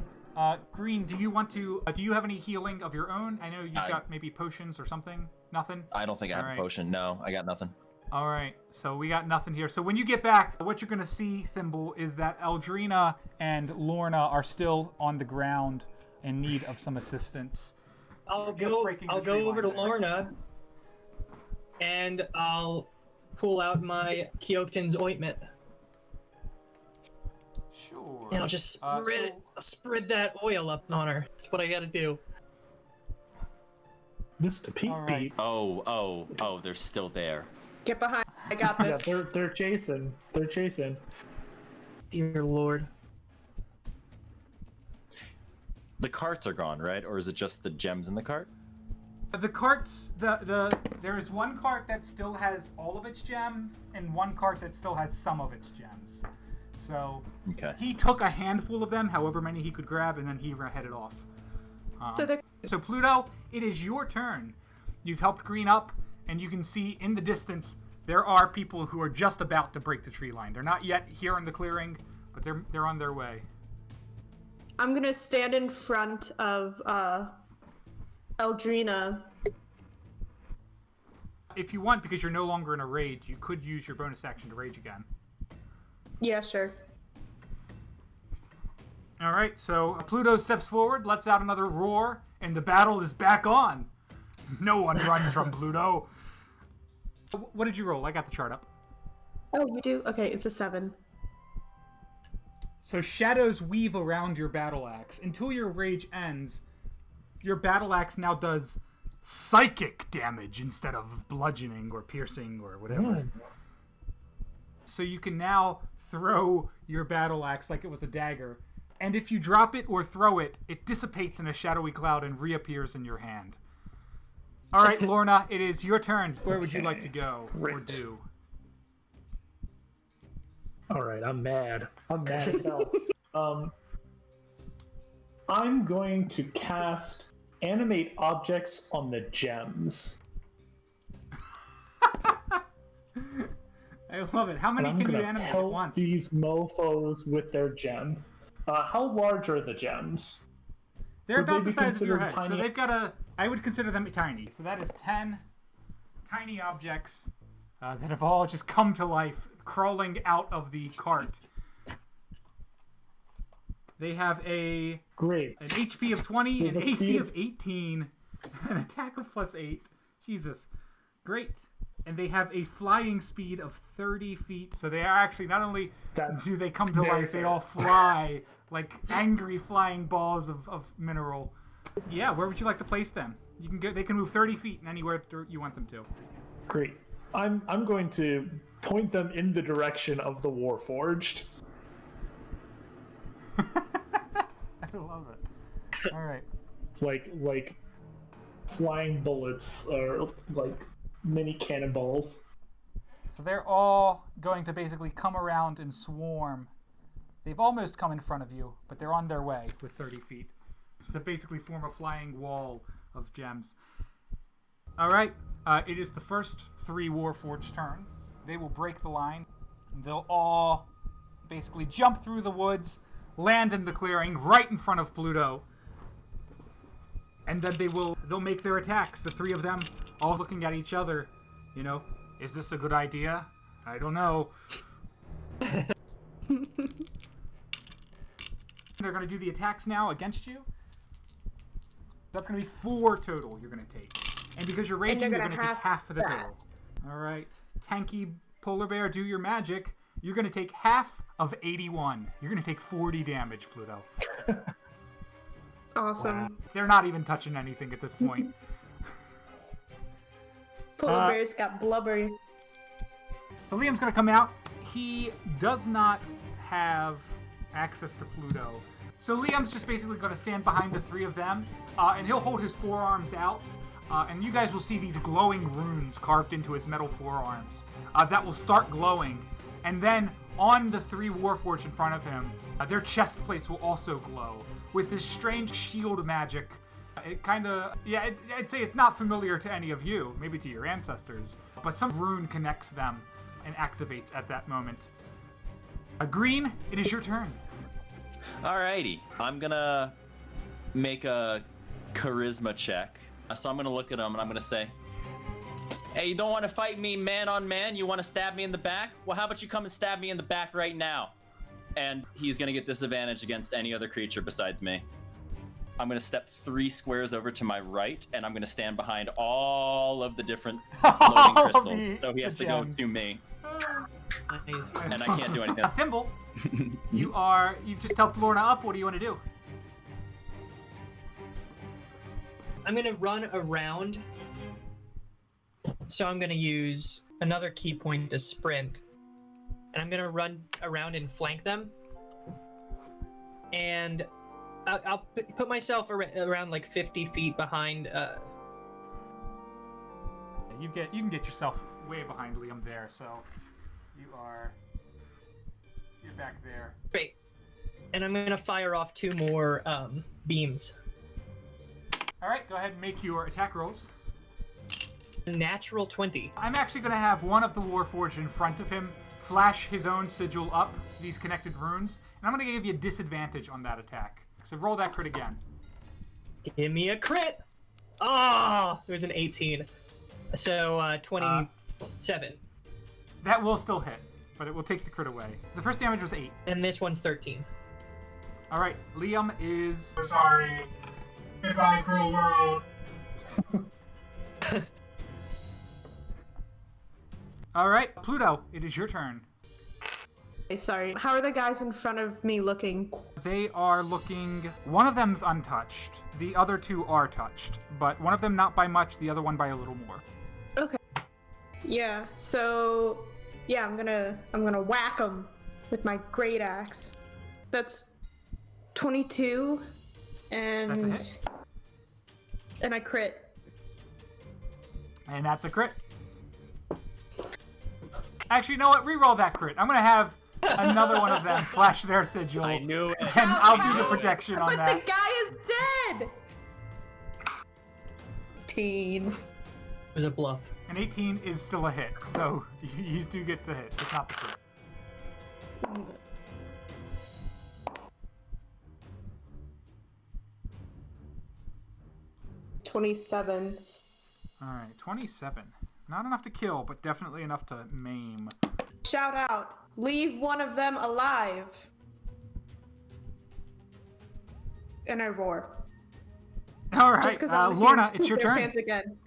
S1: Green, do you want to? Do you have any healing of your own? I know you've got maybe potions or something. Nothing.
S6: I don't think I have a potion. No, I got nothing.
S1: All right. So we got nothing here. So when you get back, what you're gonna see, Thimble, is that Eldrina and Lorna are still on the ground in need of some assistance.
S4: I'll go over to Lorna, and I'll pull out my Keoktan's ointment.
S1: Sure.
S4: And I'll just spread that oil up on her. That's what I gotta do.
S3: Mr. Peep
S1: right.
S3: Peep.
S6: Oh, they're still there.
S5: Get behind. I got this.
S3: Yeah, they're chasing. They're chasing.
S4: Dear Lord.
S6: The carts are gone, right? Or is it just the gems in the cart?
S1: The carts, there is one cart that still has all of its gems, and one cart that still has some of its gems. So he took a handful of them, however many he could grab, and then he headed off. So Pluto, it is your turn. You've helped Green up, and you can see in the distance there are people who are just about to break the tree line. They're not yet here in the clearing, but they're on their way.
S5: I'm gonna stand in front of Eldrina.
S1: If you want, because you're no longer in a rage, you could use your bonus action to rage again.
S5: Yeah, sure.
S1: All right, so Pluto steps forward, lets out another roar, and the battle is back on. No one runs from Pluto. What did you roll? I got the chart up.
S5: Oh, you do? Okay, it's a 7.
S1: So shadows weave around your battle axe. Until your rage ends, your battle axe now does psychic damage instead of bludgeoning or piercing or whatever. So you can now throw your battle axe like it was a dagger. And if you drop it or throw it, it dissipates in a shadowy cloud and reappears in your hand. All right, Lorna, it is your turn. Where would you like to go or do?
S3: All right, I'm mad. I'm mad as hell. I'm going to cast Animate Objects on the gems.
S1: I love it. How many can you animate at once?
S3: These mofos with their gems. How large are the gems?
S1: They're
S3: Would
S1: about
S3: they
S1: the
S3: be
S1: size of your head.
S3: considered
S1: So
S3: tiny?
S1: they've got I would consider them tiny. So that is 10 tiny objects that have all just come to life, crawling out of the cart. They have an HP of 20, an AC of 18, an attack of +8. Jesus. Great. And they have a flying speed of 30 feet. So they are actually, not only do they come to life, they all fly like angry flying balls of mineral. Yeah, where would you like to place them? You can they can move 30 feet in anywhere you want them to.
S3: Great. I'm going to point them in the direction of the Warforged.
S1: I love it. All right.
S3: Like flying bullets or like mini cannonballs.
S1: So they're all going to basically come around and swarm. They've almost come in front of you, but they're on their way with 30 feet. To basically form a flying wall of gems. All right. It is the first 3 Warforged turn. They will break the line. And they'll all basically jump through the woods, land in the clearing right in front of Pluto. And then they'll make their attacks. The 3 of them all looking at each other. You know, is this a good idea? I don't know. They're going to do the attacks now against you. That's going to be 4 total you're going to take. And because you're raging, you're going to take half of the total. All right. Tanky Polar Bear, do your magic. You're going to take half of 81. You're going to take 40 damage, Pluto.
S5: Awesome.
S1: Wow. They're not even touching anything at this point.
S5: Polar Bear's got blubber.
S1: So Liam's going to come out. He does not have access to Pluto. So Liam's just basically going to stand behind the 3 of them, and he'll hold his forearms out, and you guys will see these glowing runes carved into his metal forearms that will start glowing. And then on the 3 Warforged in front of him, their chest plates will also glow with this strange shield magic it kind of, I'd say it's not familiar to any of you, maybe to your ancestors, but some rune connects them and activates at that moment. Green, it is your turn.
S6: Alrighty, I'm gonna make a charisma check. So I'm gonna look at him and I'm gonna say, hey, you don't want to fight me man on man? You want to stab me in the back? Well, how about you come and stab me in the back right now? And he's gonna get disadvantage against any other creature besides me. I'm gonna step 3 squares over to my right, and I'm gonna stand behind all of the different floating crystals. So he has to go to me.
S4: Nice.
S6: And I can't do anything.
S1: Thimble, you've just helped Lorna up. What do you want to do?
S4: I'm gonna run around. So I'm gonna use another key point to sprint. And I'm gonna run around and flank them. And I'll put myself around like 50 feet behind.
S1: You can get yourself way behind Liam there, so you're back there.
S4: Great. And I'm gonna fire off 2 more beams.
S1: All right, go ahead and make your attack rolls.
S4: Natural 20.
S1: I'm actually going to have one of the Warforged in front of him flash his own sigil up, these connected runes, and I'm going to give you a disadvantage on that attack. So roll that crit again.
S4: Give me a crit! Oh, it was an 18. So 27.
S1: That will still hit, but it will take the crit away. The first damage was 8.
S4: And this one's 13.
S1: All right, Liam is... Sorry. Goodbye, cruel world. All right, Pluto, it is your turn.
S5: Okay, sorry. How are the guys in front of me looking?
S1: They are looking... One of them's untouched. The other 2 are touched, but one of them not by much, the other one by a little more.
S5: Okay. Yeah. So, yeah, I'm gonna whack them with my great axe. That's 22, and
S1: That's a hit.
S5: And I crit.
S1: And that's a crit. Actually, you know what? Reroll that crit. I'm going to have another one of them flash their sigil.
S6: I knew it.
S1: And I'll do the protection on
S5: But
S1: that.
S5: the guy is dead! 18.
S4: It was a bluff.
S1: An 18 is still a hit, so you do get the hit. It's not the crit.
S5: 27.
S1: All right, 27. Not enough to kill, but definitely enough to maim.
S5: Shout out. Leave one of them alive. And I roar.
S1: All right,
S5: Just 'cause I wanna see
S1: Lorna,
S5: them
S1: it's your
S5: poop their
S1: turn.
S5: pants again.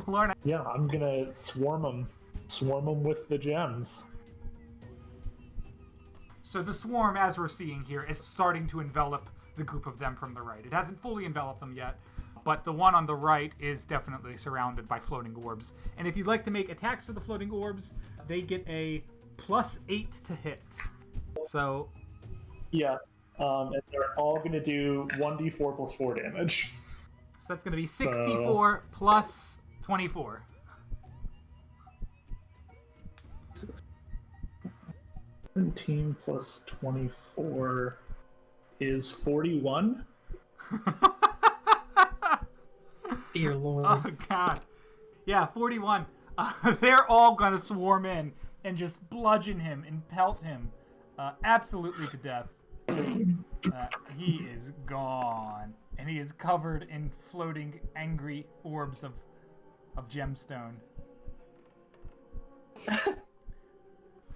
S1: Lorna.
S3: Yeah, I'm gonna swarm them with the gems.
S1: So the swarm, as we're seeing here, is starting to envelop the group of them from the right. It hasn't fully enveloped them yet, but the one on the right is definitely surrounded by floating orbs. And if you'd like to make attacks for the floating orbs, they get a +8 to hit. So,
S3: Yeah, and they're all gonna do 1d4 plus 4 damage.
S1: so that's going to be 64 plus 24.
S3: 17 plus 24 is 41.
S4: Dear Lord.
S1: Oh, God. Yeah, 41. They're all going to swarm in and just bludgeon him and pelt him absolutely to death. He is gone. And he is covered in floating, angry orbs of gemstone.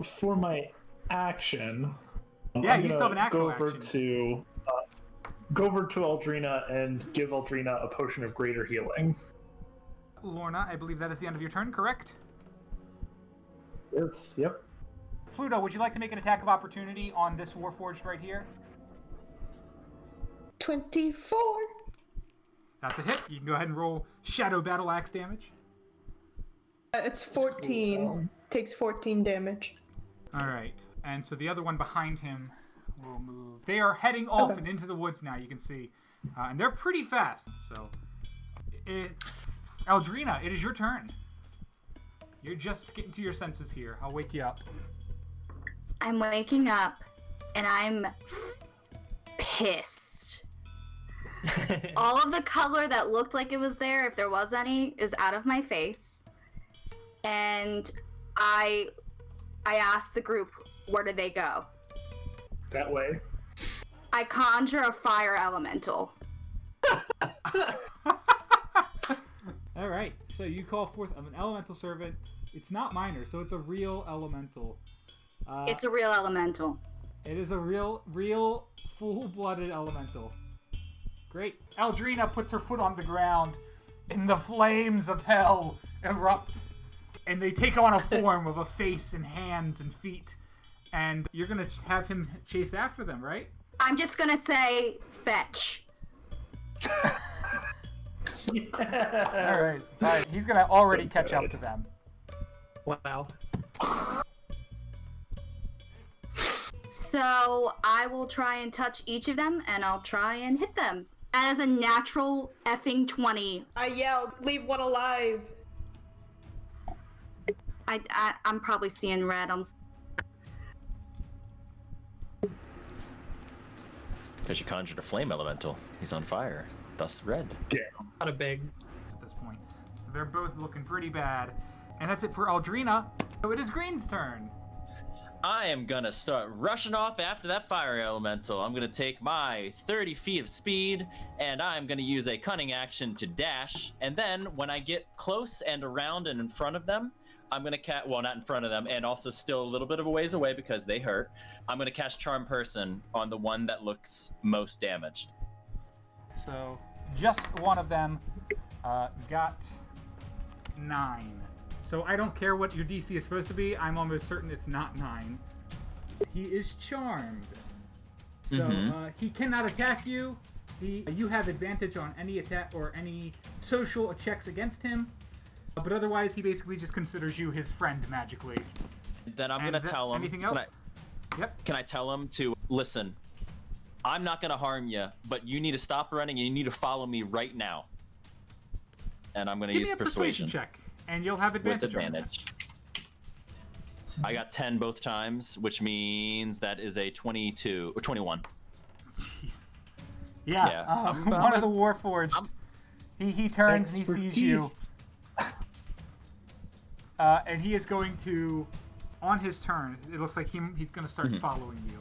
S3: For my action,
S1: Yeah,
S3: I'm
S1: you still have an
S3: gonna
S1: actual
S3: go over
S1: action.
S3: to go over to Aldrina and give Aldrina a potion of greater healing.
S1: Lorna, I believe that is the end of your turn, correct?
S3: Yes, yep.
S1: Pluto, would you like to make an attack of opportunity on this Warforged right here?
S5: 24.
S1: That's a hit. You can go ahead and roll Shadow Battle Axe damage.
S5: It's 14. Takes 14 damage.
S1: All right. And so the other one behind him will move. They are heading off and into the woods now, you can see. And they're pretty fast. So, Aldrina, it is your turn. You're just getting to your senses here. I'll wake you up.
S2: I'm waking up and I'm pissed. All of the color that looked like it was there, if there was any, is out of my face. And I asked the group, where did they go?
S3: That way.
S2: I conjure a fire elemental.
S1: All right, so you call forth an elemental servant. It's not minor, so it's a real elemental.
S2: It's a real elemental.
S1: It is a real full-blooded elemental. Great. Eldrina puts her foot on the ground, and the flames of hell erupt, and they take on a form of a face and hands and feet. And you're gonna have him chase after them, right?
S2: I'm just gonna say, fetch.
S1: All right. He's gonna already catch up to them.
S4: Wow.
S2: So I will try and touch each of them, and I'll try and hit them. As a natural effing 20.
S5: I yelled, leave one alive.
S2: I'm probably seeing red.
S6: Because you conjured a flame elemental. He's on fire, thus red.
S3: Yeah.
S4: Not a big.
S1: At this point. So they're both looking pretty bad. And that's it for Eldrina. So it is Green's turn.
S6: I am gonna start rushing off after that fire elemental. I'm gonna take my 30 feet of speed, and I'm gonna use a cunning action to dash. And then when I get close and around and in front of them, I'm gonna cast, well, not in front of them, and also still a little bit of a ways away because they hurt. I'm gonna cast Charm Person on the one that looks most damaged.
S1: So just one of them got 9. So I don't care what your DC is supposed to be. I'm almost certain it's not 9. He is charmed. So he cannot attack you. You have advantage on any attack or any social checks against him. But otherwise, he basically just considers you his friend magically.
S6: Then I'm gonna tell him.
S1: Anything else? Yep.
S6: Can I tell him to listen? I'm not gonna harm you, but you need to stop running and you need to follow me right now. And I'm gonna
S1: Give
S6: use
S1: me a persuasion check, and you'll have advantage.
S6: with advantage. I got 10 both times, which means that is a 22 or 21.
S1: Jeez. Yeah. One of the Warforged. He turns and he sees you. And he is going to, on his turn, it looks like he's going to start following you.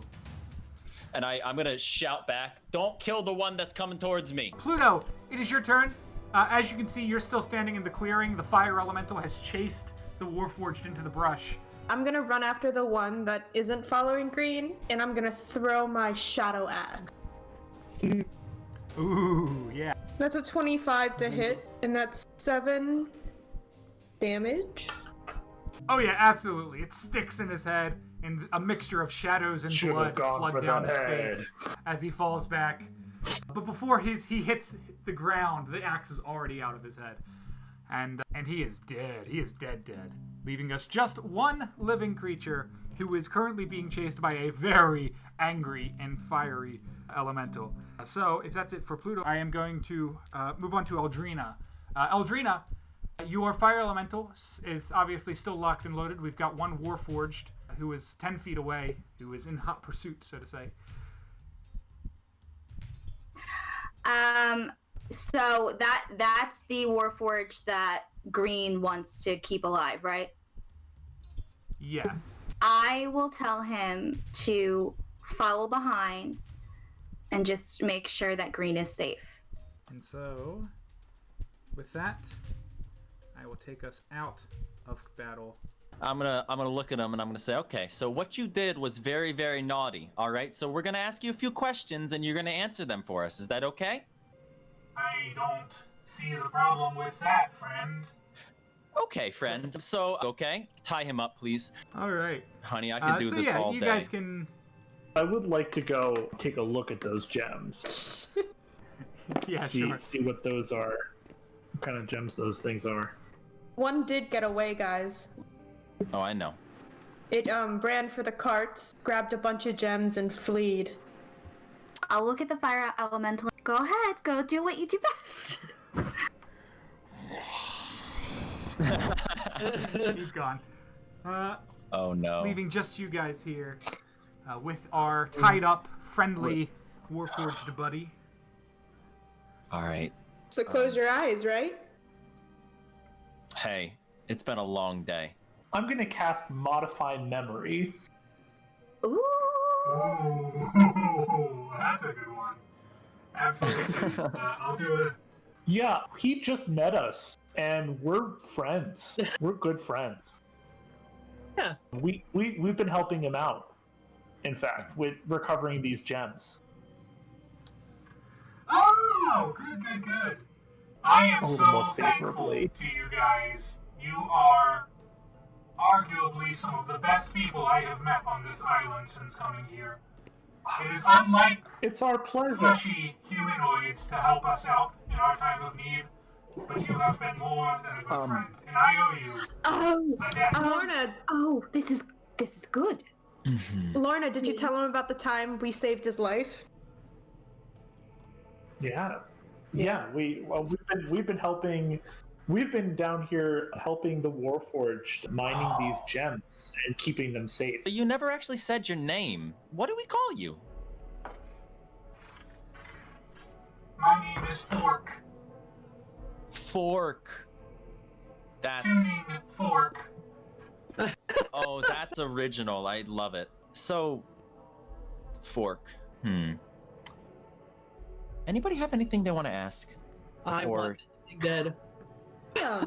S6: And I'm going to shout back, don't kill the one that's coming towards me.
S1: Pluto, it is your turn. As you can see, you're still standing in the clearing. The fire elemental has chased the Warforged into the brush.
S5: I'm gonna run after the one that isn't following Green, and I'm gonna throw my shadow axe.
S1: Ooh, yeah.
S5: That's a 25 to hit, and that's 7 damage.
S1: Oh yeah, absolutely. It sticks in his head, and a mixture of shadows and
S3: Should've
S1: blood
S3: gone
S1: flood
S3: for
S1: down
S3: that
S1: his
S3: head.
S1: face as he falls back. But before he hits the ground, the axe is already out of his head. And he is dead. He is dead, leaving us just one living creature who is currently being chased by a very angry and fiery elemental. So if that's it for Pluto, I am going to move on to Eldrina. Eldrina, your fire elemental is obviously still locked and loaded. We've got one Warforged who is 10 feet away, who is in hot pursuit, so to say.
S2: So that's the Warforged that Green wants to keep alive, right?
S1: Yes.
S2: I will tell him to follow behind and just make sure that Green is safe.
S1: And so, with that, I will take us out of battle.
S6: I'm gonna look at him and I'm gonna say, okay, so what you did was very, very naughty. All right, so we're gonna ask you a few questions and you're gonna answer them for us. Is that okay?
S1: I don't see the problem with that, friend.
S6: Okay, friend. So, okay, tie him up, please.
S1: All right.
S6: Honey, I can do this all
S1: you
S6: day.
S1: guys can.
S3: I would like to go take a look at those gems.
S1: Yeah,
S3: see,
S1: sure.
S3: see what those are. What kind of gems those things are.
S5: One did get away, guys.
S6: Oh, I know.
S5: It ran for the carts, grabbed a bunch of gems, and fled.
S2: I'll look at the fire elemental. Go ahead, go do what you do best.
S1: He's gone.
S6: Oh no.
S1: Leaving just you guys here with our tied up, friendly Warforged buddy.
S6: All right.
S5: So close your eyes, right?
S6: Hey, it's been a long day.
S3: I'm going to cast Modify Memory.
S2: Ooh.
S1: Ooh, that's a good one. Absolutely. I'll do it.
S3: Yeah, he just met us, and we're friends. We're good friends.
S4: Yeah.
S3: We've been helping him out, in fact, with recovering these gems.
S1: Oh, good. I am
S3: A little
S1: so
S3: more
S1: thankful
S3: favorably.
S1: to you guys. You are arguably some of the best people I have met on this island since coming here. It is unlike
S3: It's our pleasure.
S1: fleshy humanoids to help us out in our time of need, but you have been more than a good friend, and I owe you
S2: Oh.
S1: a debt.
S5: Lorna,
S2: This is good.
S5: Lorna, did you tell him about the time we saved his life?
S3: Yeah, we've been helping. We've been down here helping the Warforged mining these gems and keeping them safe.
S6: But you never actually said your name. What do we call you?
S1: My name is Fork.
S6: Fork. That's...
S1: Tuning Fork.
S6: Oh, that's original. I love it. So... Fork. Anybody have anything they want to ask?
S4: I want to be dead.
S5: Yeah.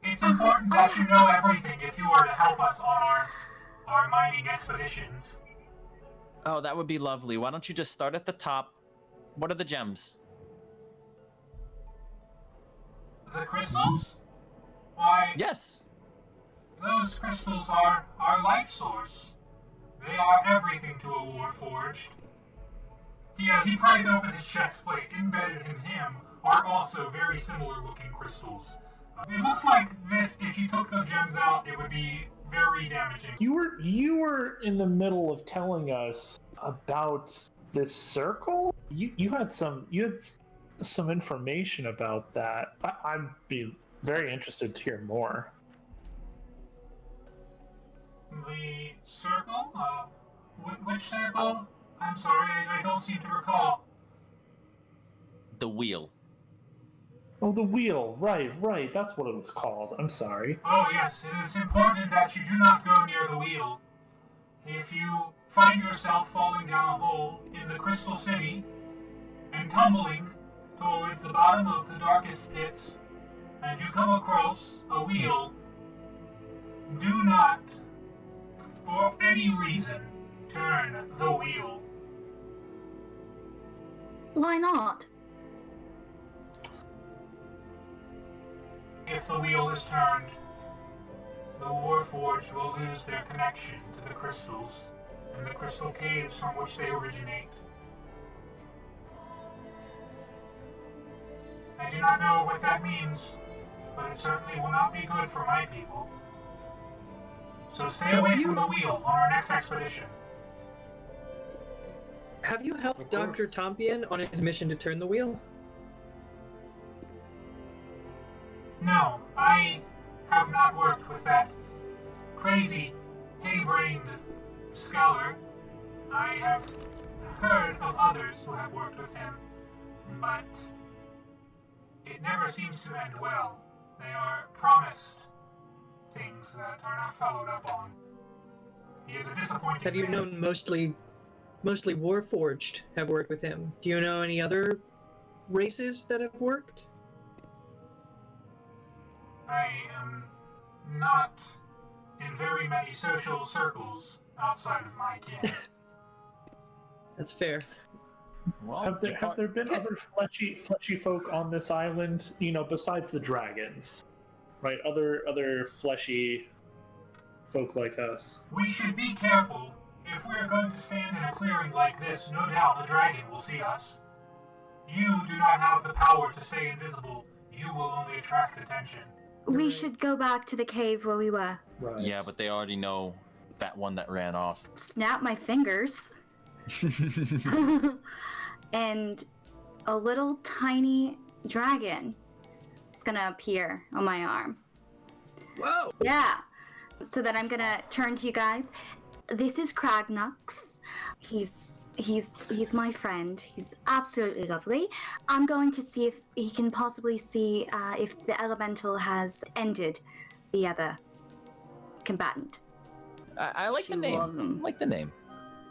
S1: It's important that you know everything if you are to help us on our mining expeditions.
S6: Oh, that would be lovely. Why don't you just start at the top? What are the gems?
S1: The crystals? Why,
S6: Yes.
S1: those crystals are our life source. They are everything to a Warforged. He pries open his chest plate. Embedded in him are also very similar looking crystals. It looks like if you took the gems out, it would be very damaging.
S3: You were in the middle of telling us about this circle. You had some information about that. I'd be very interested to hear more.
S1: The circle? Which circle? I'm sorry, I don't seem to recall.
S6: The wheel.
S3: Oh, the wheel. Right. That's what it was called. I'm sorry.
S1: Oh yes, it is important that you do not go near the wheel. If you find yourself falling down a hole in the Crystal City and tumbling towards the bottom of the darkest pits, and you come across a wheel, do not, for any reason, turn the wheel.
S2: Why not?
S1: If the wheel is turned, the Warforged will lose their connection to the crystals and the crystal caves from which they originate. I do not know what that means, but it certainly will not be good for my people. So stay away from the wheel on our next expedition.
S4: Have you helped Dr. Tompion on his mission to turn the wheel?
S1: No, I have not worked with that crazy, hay-brained scholar. I have heard of others who have worked with him, but it never seems to end well. They are promised things that are not followed up on. He is a disappointing
S4: Have you
S1: man.
S4: known mostly Warforged have worked with him? Do you know any other races that have worked?
S1: I am not in very many social circles outside of my kin.
S4: That's fair.
S6: Well,
S3: Have there been other fleshy folk on this island? You know, besides the dragons, right? Other fleshy folk like us.
S1: We should be careful. If we're going to stand in a clearing like this, no doubt the dragon will see us. You do not have the power to stay invisible. You will only attract attention.
S2: We should go back to the cave where we were.
S3: Right.
S6: Yeah, but they already know that one that ran off.
S2: Snap my fingers. And a little tiny dragon is gonna appear on my arm.
S4: Whoa!
S2: Yeah. So then I'm gonna turn to you guys. This is Kragnux. He's he's my friend. He's absolutely lovely. I'm going to see if he can possibly see if the elemental has ended the other combatant.
S6: I like the
S2: She
S6: name.
S2: loves 'em.
S6: I like the name.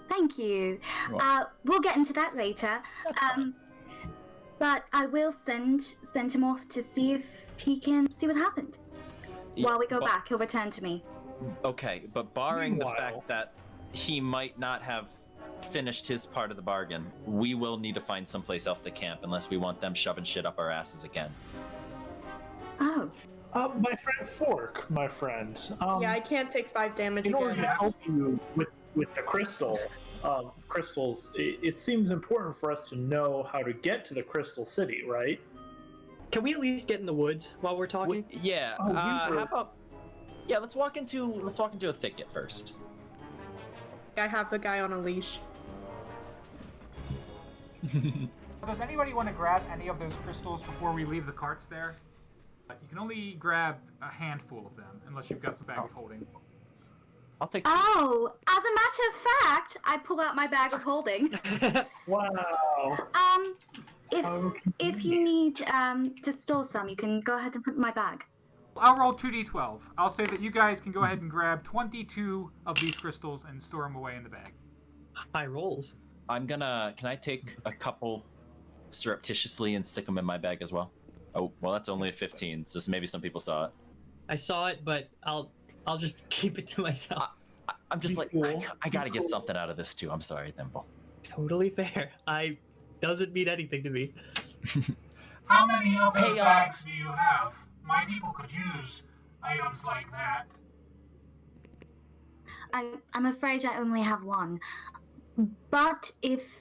S2: Thank you.
S6: Well-
S2: We'll get into that later.
S6: That's fine.
S2: But I will send him off to see if he can see what happened. While we go
S6: but-
S2: back, he'll return to me.
S6: Okay, but barring the
S3: Meanwhile-
S6: fact that he might not have finished his part of the bargain, we will need to find someplace else to camp unless we want them shoving shit up our asses again.
S2: Oh,
S3: My friend Fork, my friend.
S5: Yeah, I can't take 5 damage
S3: In order
S5: again.
S3: to help you with the crystals, it seems important for us to know how to get to the Crystal City, right?
S4: Can we at least get in the woods while we're talking?
S6: Yeah.
S3: Oh, we were-
S6: How about? Yeah, let's walk into a thicket first.
S5: I have the guy on a leash.
S1: Does anybody want to grab any of those crystals before we leave the carts there? You can only grab a handful of them, unless you've got some bag of holding.
S6: I'll take.
S2: oh! As a matter of fact, I pull out my bag of holding.
S3: Wow.
S2: If you need to store some, you can go ahead and put it in my bag.
S1: I'll roll 2d12. I'll say that you guys can go ahead and grab 22 of these crystals and store them away in the bag.
S4: High rolls.
S6: Can I take a couple surreptitiously and stick them in my bag as well? Oh, well, that's only a 15, so maybe some people saw it.
S4: I saw it, but I'll just keep it to myself.
S6: I'm just like,
S3: Cool.
S6: I gotta get something out of this too. I'm sorry, Thimble.
S4: Totally fair. I doesn't mean anything to me.
S1: How many of
S6: those bags
S1: do you have? My people could use items like that.
S2: I'm afraid I only have one. But if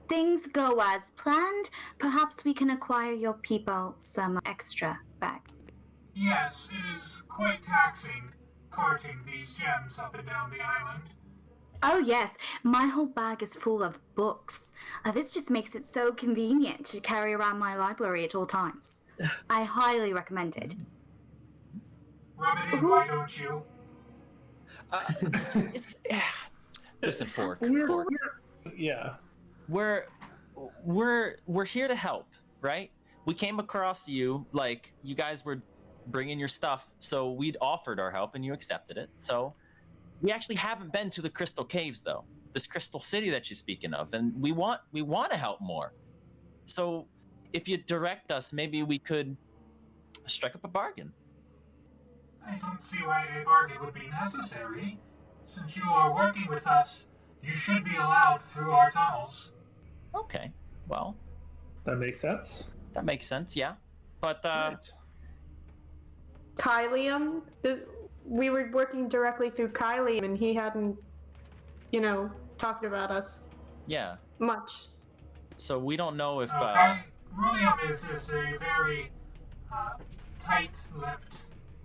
S2: things go as planned, perhaps we can acquire your people some extra bag.
S1: Yes, it is quite taxing carting these gems up and down the island.
S2: Oh yes, my whole bag is full of books. This just makes it so convenient to carry around my library at all times. I highly recommend it.
S1: Remedy, why don't you?
S6: It's listen, Fork.
S3: Yeah.
S6: We're here to help, right? We came across you, like you guys were bringing your stuff, so we'd offered our help and you accepted it. So we actually haven't been to the Crystal Caves though, this Crystal City that you're speaking of, and we want to help more. So if you direct us, maybe we could strike up a bargain.
S1: I don't see why a bargain would be necessary. Since you are working with us, you should be allowed through our tunnels.
S6: Okay, well,
S3: That makes sense.
S6: that makes sense, yeah. But
S3: Right.
S5: Kylium, we were working directly through Kylium, and he hadn't, talked about us
S6: yeah.
S5: much.
S6: So we don't know if
S1: William is a very tight-lipped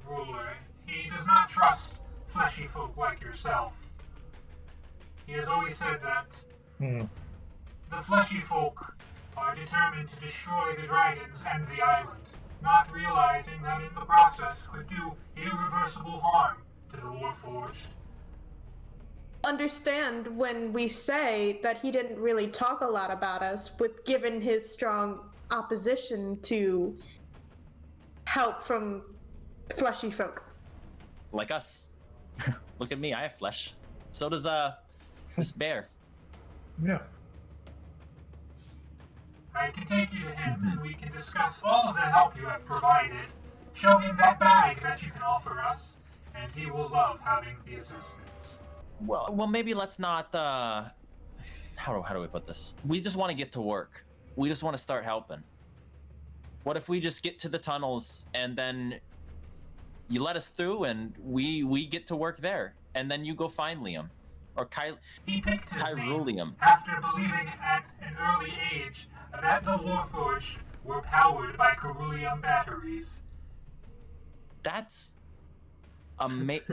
S1: ruler. He does not trust fleshy folk like yourself. He has always said that the fleshy folk are determined to destroy the dragons and the island, not realizing that in the process could do irreversible harm to the Warforged.
S5: Understand when we say that he didn't really talk a lot about us, with given his strong opposition to help from fleshy folk.
S6: like us. Look at me, I have flesh. So does this bear.
S3: Yeah.
S1: I can take you to him and we can discuss all of the help you have provided. Show him that bag that you can offer us, and he will love having the assistance.
S6: Well, maybe let's not. How do we put this? We just want to get to work. We just want to start helping. What if we just get to the tunnels and then you let us through and we get to work there, and then you go find Liam or
S1: He picked his name
S6: Kyrulium.
S1: after believing at an early age that the Warforged were powered by Cerulean batteries.
S6: That's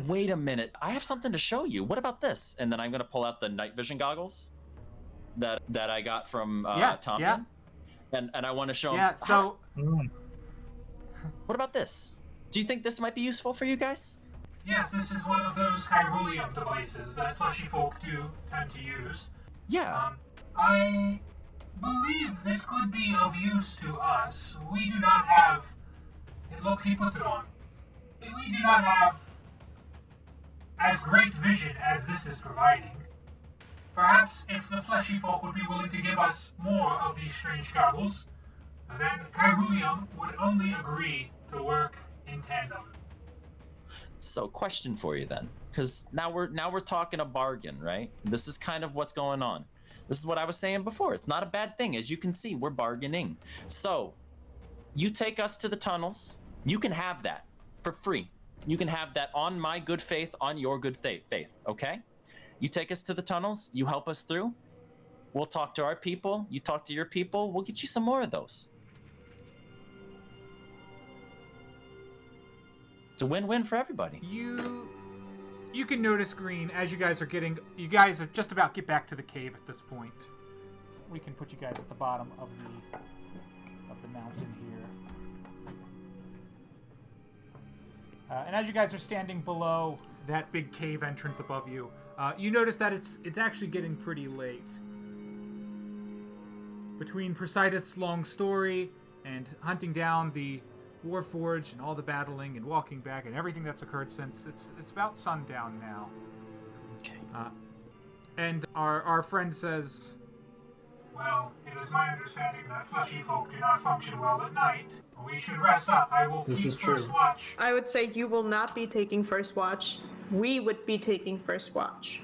S6: wait a minute. I have something to show you. What about this? And then I'm gonna pull out the night vision goggles that I got from Tom.
S1: yeah.
S6: And I want to show him.
S1: Yeah, so
S6: What about this? Do you think this might be useful for you guys?
S1: yes, this is one of those Kyruleum devices that fleshy folk do tend to use.
S6: Yeah.
S1: I believe this could be of use to us. We do not have. Look, he puts it on. We do not have as great vision as this is providing. Perhaps if the fleshy folk would be willing to give us more of these strange goggles, then Carulium would only agree to work in tandem.
S6: So, question for you then, because now we're talking a bargain, right? This is kind of what's going on. This is what I was saying before. It's not a bad thing. As you can see, we're bargaining. So, you take us to the tunnels. You can have that for free. You can have that on my good faith, on your good faith, okay? You take us to the tunnels. You help us through. We'll talk to our people. You talk to your people. We'll get you some more of those. It's a win-win for everybody.
S1: You can notice, Green, as you guys are just about get back to the cave at this point. We can put you guys at the bottom of the mountain here. And as you guys are standing below that big cave entrance above you, you notice that it's actually getting pretty late. Between Poseidon's long story and hunting down the Warforged and all the battling and walking back and everything that's occurred since, it's about sundown now.
S6: Okay.
S1: And our friend says, well, it is my understanding that fleshy folk do not function well at night. We should rest up. I will keep first watch.
S5: I would say you will not be taking first watch. We would be taking first watch.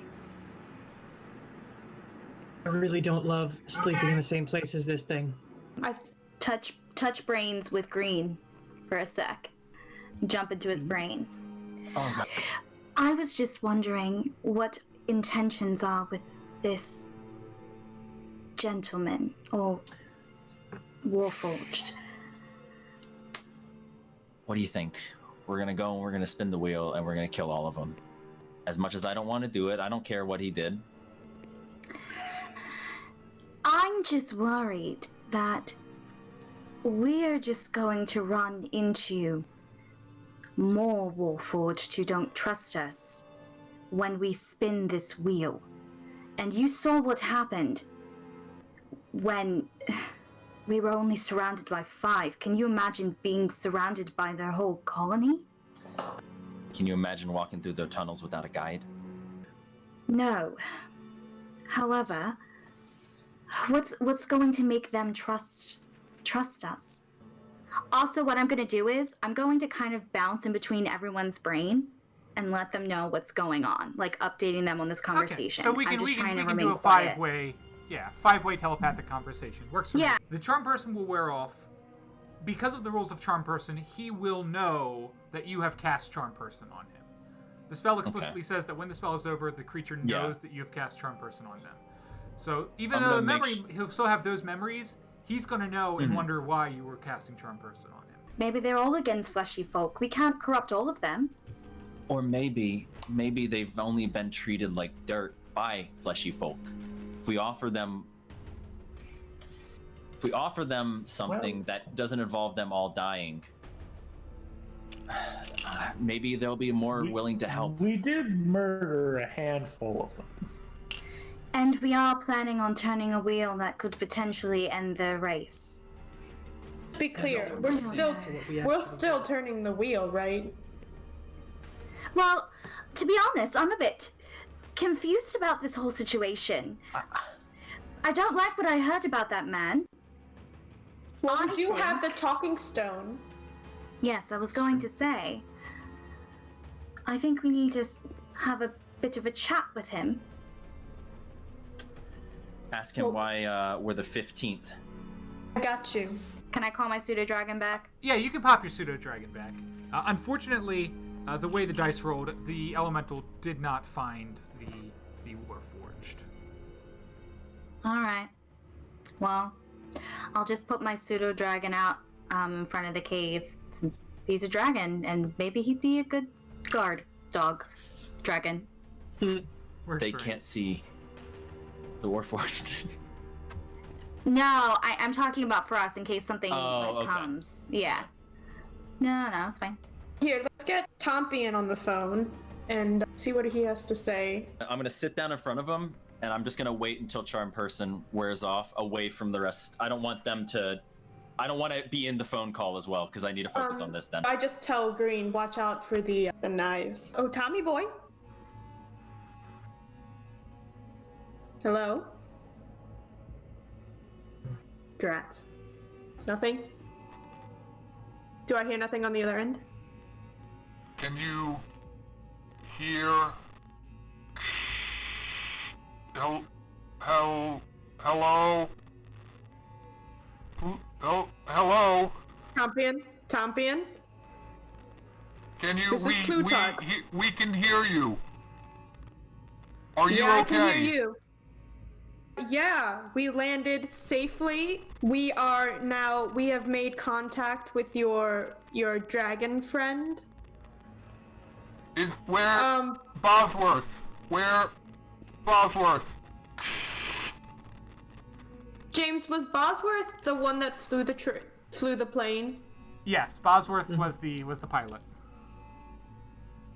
S4: I really don't love sleeping in the same place as this thing.
S5: I
S2: Touch brains with Green for a sec. Jump into his brain.
S6: Oh,
S2: I was just wondering what intentions are with this gentleman or Warforged.
S6: what do you think? We're gonna go and we're gonna spin the wheel and we're gonna kill all of them. As much as I don't want to do it, I don't care what he did.
S2: I'm just worried that we're just going to run into more Warforged who don't trust us when we spin this wheel. And you saw what happened when we were only surrounded by 5. Can you imagine being surrounded by their whole colony?
S6: Can you imagine walking through their tunnels without a guide?
S2: No. However, what's going to make them trust us? Also, what I'm going to do is I'm going to kind of bounce in between everyone's brain and let them know what's going on, like updating them on this conversation.
S1: Okay. So we can do a five-way telepathic conversation. Works for me. The charm person will wear off. Because of the rules of charm person, he will know that you have cast charm person on him. The spell explicitly says that when the spell is over, the creature knows that you have cast charm person on them. So even though he'll still have those memories, he's going to know and wonder why you were casting charm person on him.
S2: Maybe they're all against fleshy folk. We can't corrupt all of them.
S6: Or maybe they've only been treated like dirt by fleshy folk. If we offer them something that doesn't involve them all dying, maybe they'll be more willing to help.
S3: We did murder a handful of them.
S2: And we are planning on turning a wheel that could potentially end the race.
S5: To be clear, we're still turning the wheel, right?
S2: Well, to be honest, I'm a bit confused about this whole situation. I don't like what I heard about that man.
S5: Well, we do have the talking stone.
S2: Yes, I was going to say. I think we need to have a bit of a chat with him.
S6: Ask him why we're the 15th.
S5: I got you.
S2: Can I call my pseudo-dragon back?
S1: Yeah, you can pop your pseudo-dragon back. Unfortunately, the way the dice rolled, the elemental did not find the Warforged.
S2: Alright. Well, I'll just put my pseudo-dragon out in front of the cave, since he's a dragon, and maybe he'd be a good guard dog. Dragon.
S6: They can't see the Warforged.
S2: No, I'm talking about for us in case something comes. Yeah. No, it's fine.
S5: Here, let's get Tompion on the phone and see what he has to say.
S6: I'm gonna sit down in front of him and I'm just gonna wait until Charm Person wears off, away from the rest. I don't want to be in the phone call as well, because I need to focus on this then.
S5: I just tell Green, watch out for the knives. Oh, Tommy boy. Hello? Drats. Nothing? Do I hear nothing on the other end?
S7: Can you hear? Hello? Hello?
S5: Tompion?
S7: Can you?
S5: This is Plutarch.
S7: We can hear you. Are you
S5: Yeah,
S7: okay?
S5: I can hear you. Yeah, we landed safely. We have made contact with your dragon friend.
S7: Where? Bosworth. Where? Bosworth.
S5: James, was Bosworth the one that flew the plane?
S1: Yes, Bosworth was the pilot.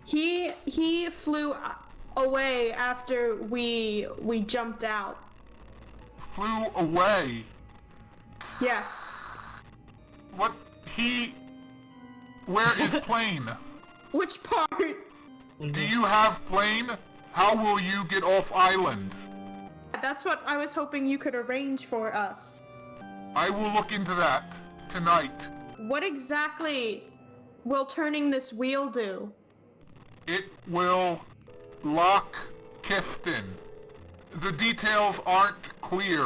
S5: He flew away after we jumped out.
S7: Flew away.
S5: Yes.
S7: What? Where is plane?
S5: Which part?
S7: Do you have plane? How will you get off island?
S5: That's what I was hoping you could arrange for us.
S7: I will look into that tonight.
S5: What exactly will turning this wheel do?
S7: It will lock Kiston. The details aren't clear.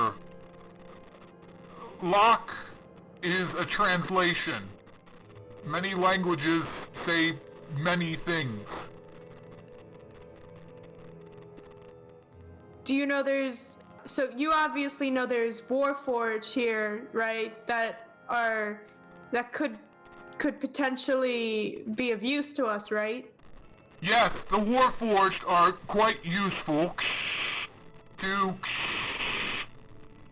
S7: Lock is a translation. Many languages say many things.
S5: Do you know so you obviously know there's Warforged here, right? That could potentially be of use to us, right?
S7: Yes, the Warforged are quite useful to...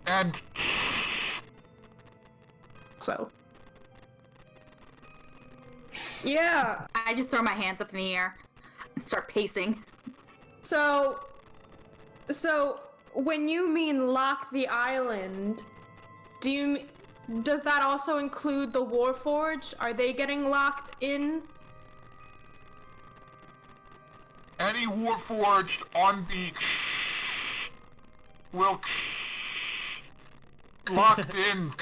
S7: and...
S5: So. Yeah.
S2: I just throw my hands up in the air and start pacing.
S5: So when you mean lock the island, does that also include the Warforged? Are they getting locked in?
S7: Any Warforged on the... will... locked in.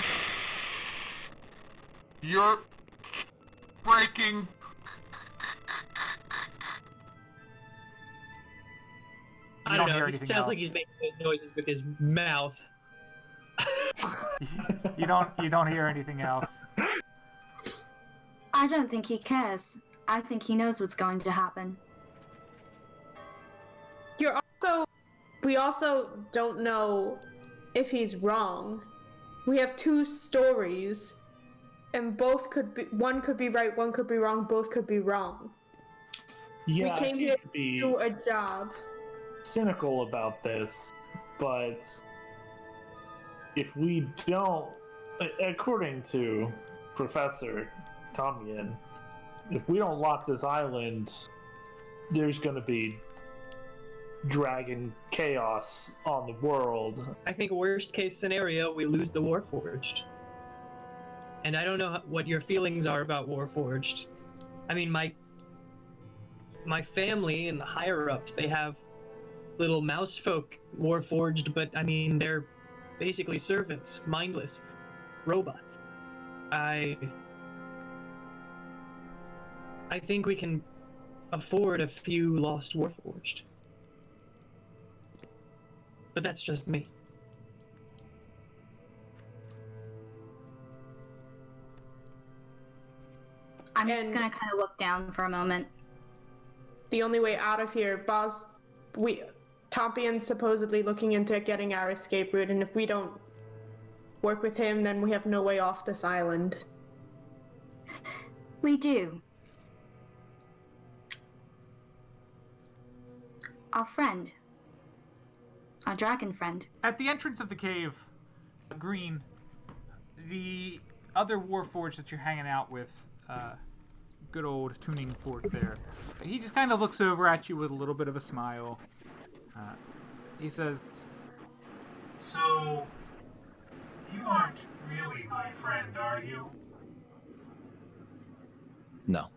S7: You're... breaking...
S4: I don't know. It sounds like he's making noises with his mouth.
S1: You don't hear anything else.
S2: I don't think he cares. I think he knows what's going to happen.
S5: We also don't know if he's wrong. We have two stories, and one could be right, one could be wrong, both could be wrong.
S3: Yeah,
S5: we came
S3: I
S5: here
S3: hate to be
S5: to do a job.
S3: cynical about this, but if we don't, according to Professor Tomian, if we don't lock this island, there's going to be dragon chaos on the world.
S4: I think worst case scenario, we lose the Warforged. And I don't know what your feelings are about Warforged. I mean, my family and the higher-ups, they have little mouse folk Warforged, but I mean, they're basically servants, mindless robots. I think we can afford a few lost Warforged. But that's just me.
S2: I'm just gonna kind of look down for a moment.
S5: The only way out of here, Tompion's supposedly looking into getting our escape route, and if we don't work with him, then we have no way off this island.
S2: We do. Our friend. Our dragon friend.
S1: At the entrance of the cave, Green, the other Warforged that you're hanging out with, good old Tuning Fork there, he just kind of looks over at you with a little bit of a smile. He says, "So, you aren't really my friend, are you?"
S6: No.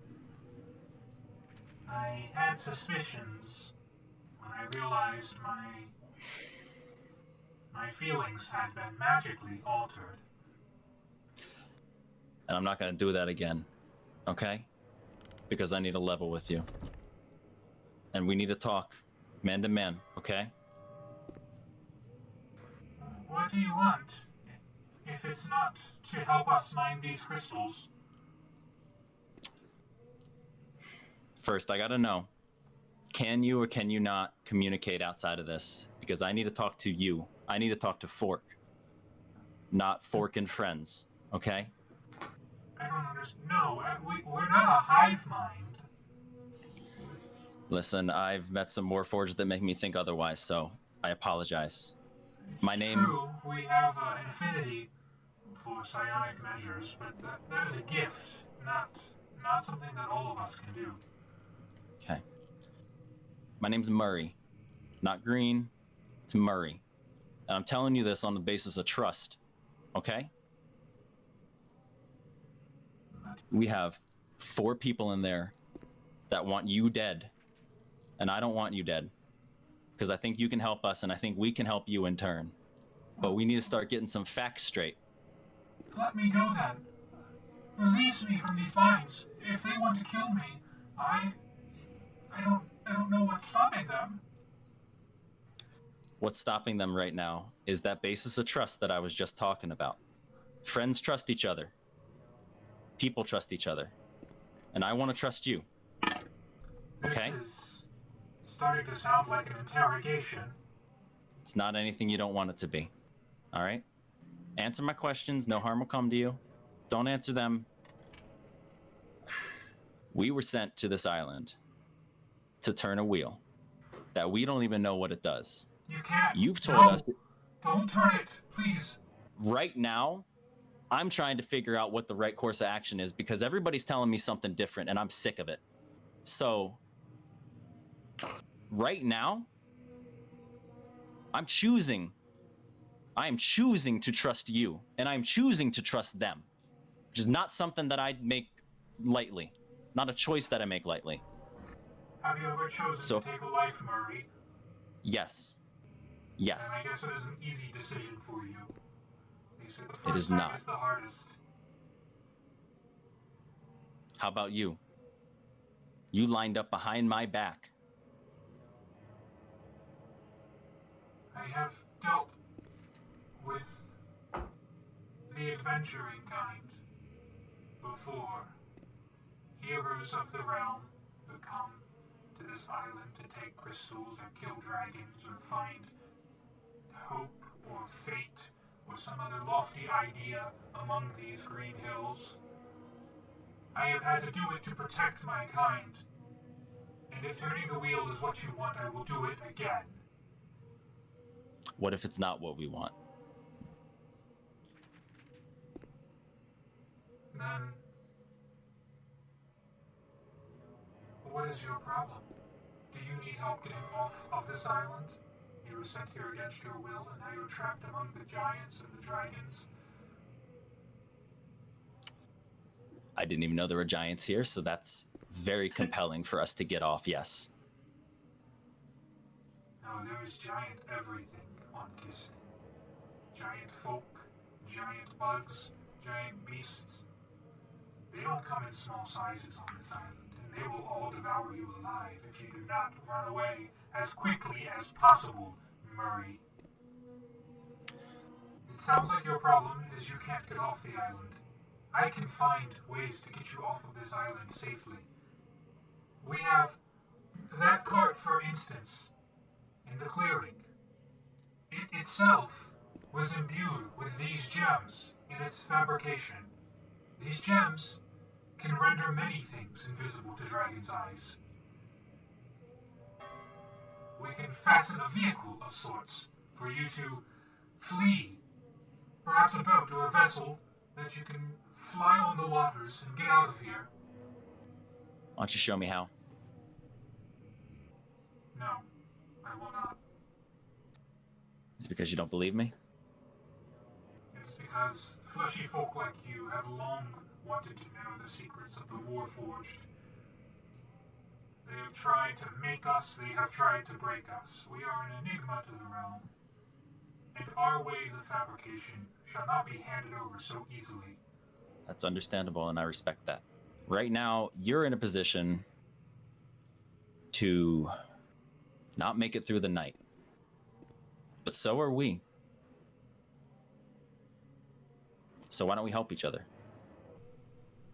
S1: I had suspicions when I realized my feelings had been magically altered.
S6: And I'm not going to do that again, okay? Because I need a level with you. And we need to talk, man to man, okay?
S1: What do you want? If it's not to help us mine these crystals.
S6: First, I gotta know, can you or can you not communicate outside of this? Because I need to talk to you. I need to talk to Fork, not Fork and friends, okay?
S1: I don't understand. No, we're not a hive mind.
S6: Listen, I've met some Warforged that make me think otherwise, so I apologize. My name...
S1: True, we have an affinity for psionic measures, but that is a gift, not something that all of us can do.
S6: Okay. My name's Murray. Not Green, it's Murray. And I'm telling you this on the basis of trust, okay? We have 4 people in there that want you dead. And I don't want you dead. Because I think you can help us, and I think we can help you in turn. But we need to start getting some facts straight.
S1: Let me go then. Release me from these binds. If they want to kill me, I don't know what's stopping them.
S6: What's stopping them right now is that basis of trust that I was just talking about. Friends trust each other. People trust each other. And I want to trust you. Okay?
S1: This is starting to sound like an interrogation.
S6: It's not anything you don't want it to be. All right? Answer my questions. No harm will come to you. Don't answer them. We were sent to this island to turn a wheel that we don't even know what it does.
S1: You can't.
S6: You've told us...
S1: Don't turn it, please.
S6: Right now, I'm trying to figure out what the right course of action is because everybody's telling me something different and I'm sick of it. So, right now, I am choosing to trust you, and I'm choosing to trust them, which is not something that I make lightly, not a choice that I make lightly.
S1: Have you ever chosen to take a life, Murray?
S6: Yes.
S1: And
S6: Yes.
S1: I guess it is an easy decision for you. They say the
S6: It
S1: first
S6: is
S1: time
S6: not.
S1: is the hardest.
S6: How about you? You lined up behind my back.
S1: I have dealt with the adventuring kind before. Heroes of the realm who come to this island to take crystals or kill dragons or find hope or fate or some other lofty idea among these green hills. I have had to do it to protect my kind, and if turning the wheel is what you want, I will do it again.
S6: What if it's not what we want?
S1: Then, what is your problem? Do you need help getting off of this island? You were sent here against your will, and now you're trapped among the giants and the dragons.
S6: I didn't even know there were giants here, so that's very compelling for us to get off, yes.
S1: Now, there is giant everything on Kiston. Giant folk, giant bugs, giant beasts. They don't come in small sizes on this island, and they will all devour you alive if you do not run away as quickly as possible, Murray. It sounds like your problem is you can't get off the island. I can find ways to get you off of this island safely. We have that cart, for instance, in the clearing. It itself was imbued with these gems in its fabrication. These gems can render many things invisible to dragons' eyes. We can fasten a vehicle of sorts for you to flee. Perhaps a boat or a vessel that you can fly on the waters and get out of here.
S6: Why don't you show me how?
S1: No, I will not.
S6: Is it because you don't believe me?
S1: It's because fleshy folk like you have long wanted to know the secrets of the Warforged. They have tried to make us, they have tried to break us. We are an enigma to the realm, and our ways of fabrication shall not be handed over so easily.
S6: That's understandable, and I respect that. Right now, you're in a position to not make it through the night. But so are we. So why don't we help each other?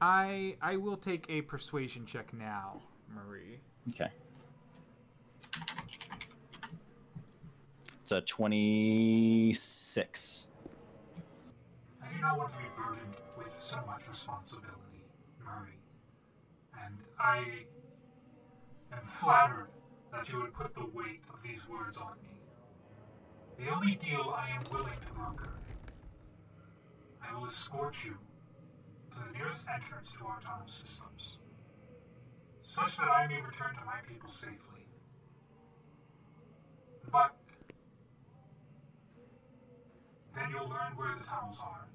S1: I will take a persuasion check now, Marie.
S6: Okay. It's a 26.
S1: I do not want to be burdened with so much responsibility, Marie. And I am flattered that you would put the weight of these words on me. The only deal I am willing to broker. I will escort you to the nearest entrance to our tunnel systems, such that I may return to my people safely. But then you'll learn where the tunnels are.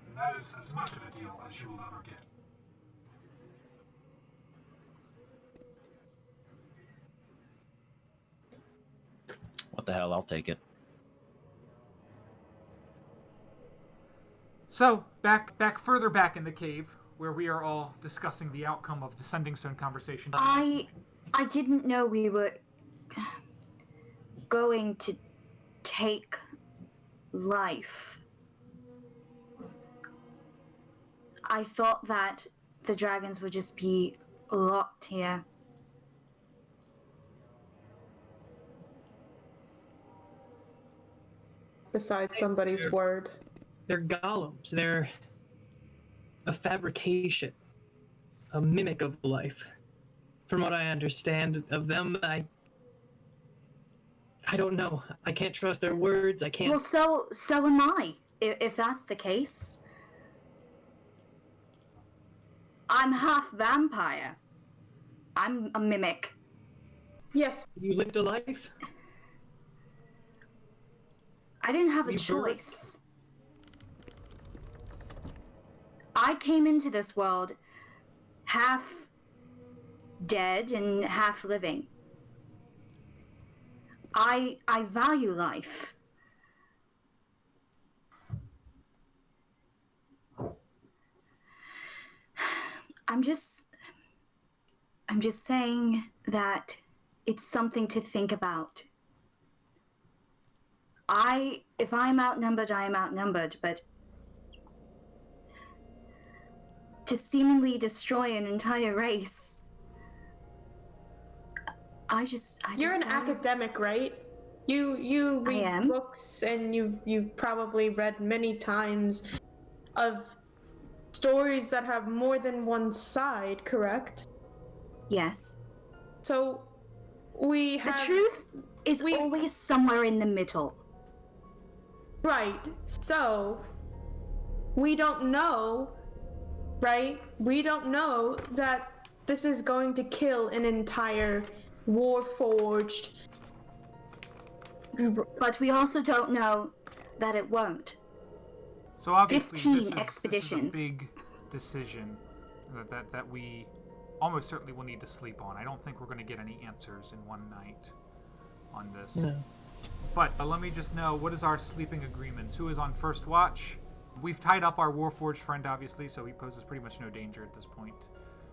S1: And that is as much of a deal as you will ever get.
S6: What the hell, I'll take it.
S1: So, further back in the cave, where we are all discussing the outcome of the Sending Stone conversation.
S2: I didn't know we were going to take life. I thought that the dragons would just be locked here.
S5: Besides somebody's word.
S4: They're golems. They're a fabrication, a mimic of life. From what I understand of them, I don't know. I can't trust their words. I can't.
S2: Well, so am I. If that's the case, I'm half vampire. I'm a mimic.
S5: Yes.
S4: You lived a life?
S2: I didn't have a
S4: You
S2: choice. I came into this world half dead and half living. I value life. I'm just saying that it's something to think about. If I'm outnumbered, I am outnumbered, but to seemingly destroy an entire race, I
S5: You're
S2: don't
S5: an
S2: know.
S5: academic, right? You
S2: I
S5: read
S2: am.
S5: books and you've probably read many times of stories that have more than one side, correct?
S2: Yes.
S5: So we
S2: The
S5: have
S2: truth is
S5: we-
S2: always somewhere in the middle.
S5: right. So we don't know, right? We don't know that this is going to kill an entire Warforged.
S2: But we also don't know that it won't.
S1: So obviously
S2: 15
S1: this is
S2: expeditions.
S1: a big decision that we almost certainly will need to sleep on. I don't think we're going to get any answers in one night on this.
S4: No.
S1: But let me just know, what is our sleeping agreements? Who is on first watch? We've tied up our Warforged friend, obviously, so he poses pretty much no danger at this point.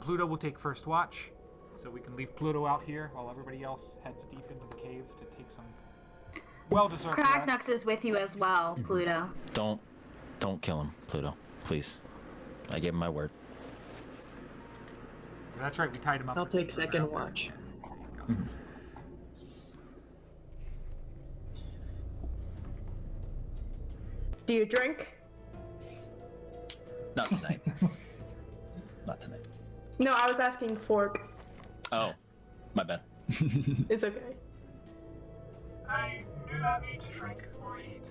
S1: Pluto will take first watch, so we can leave Pluto out here while everybody else heads deep into the cave to take some well-deserved rest.
S2: Cragnux is with you as well, Pluto.
S6: Don't kill him, Pluto. Please. I gave him my word.
S1: That's right, we tied him up.
S4: I'll take second watch.
S5: Do you drink?
S6: Not tonight. Not tonight.
S5: No, I was asking Fork.
S6: Oh, my bad.
S5: It's okay.
S1: I do not need to drink or eat.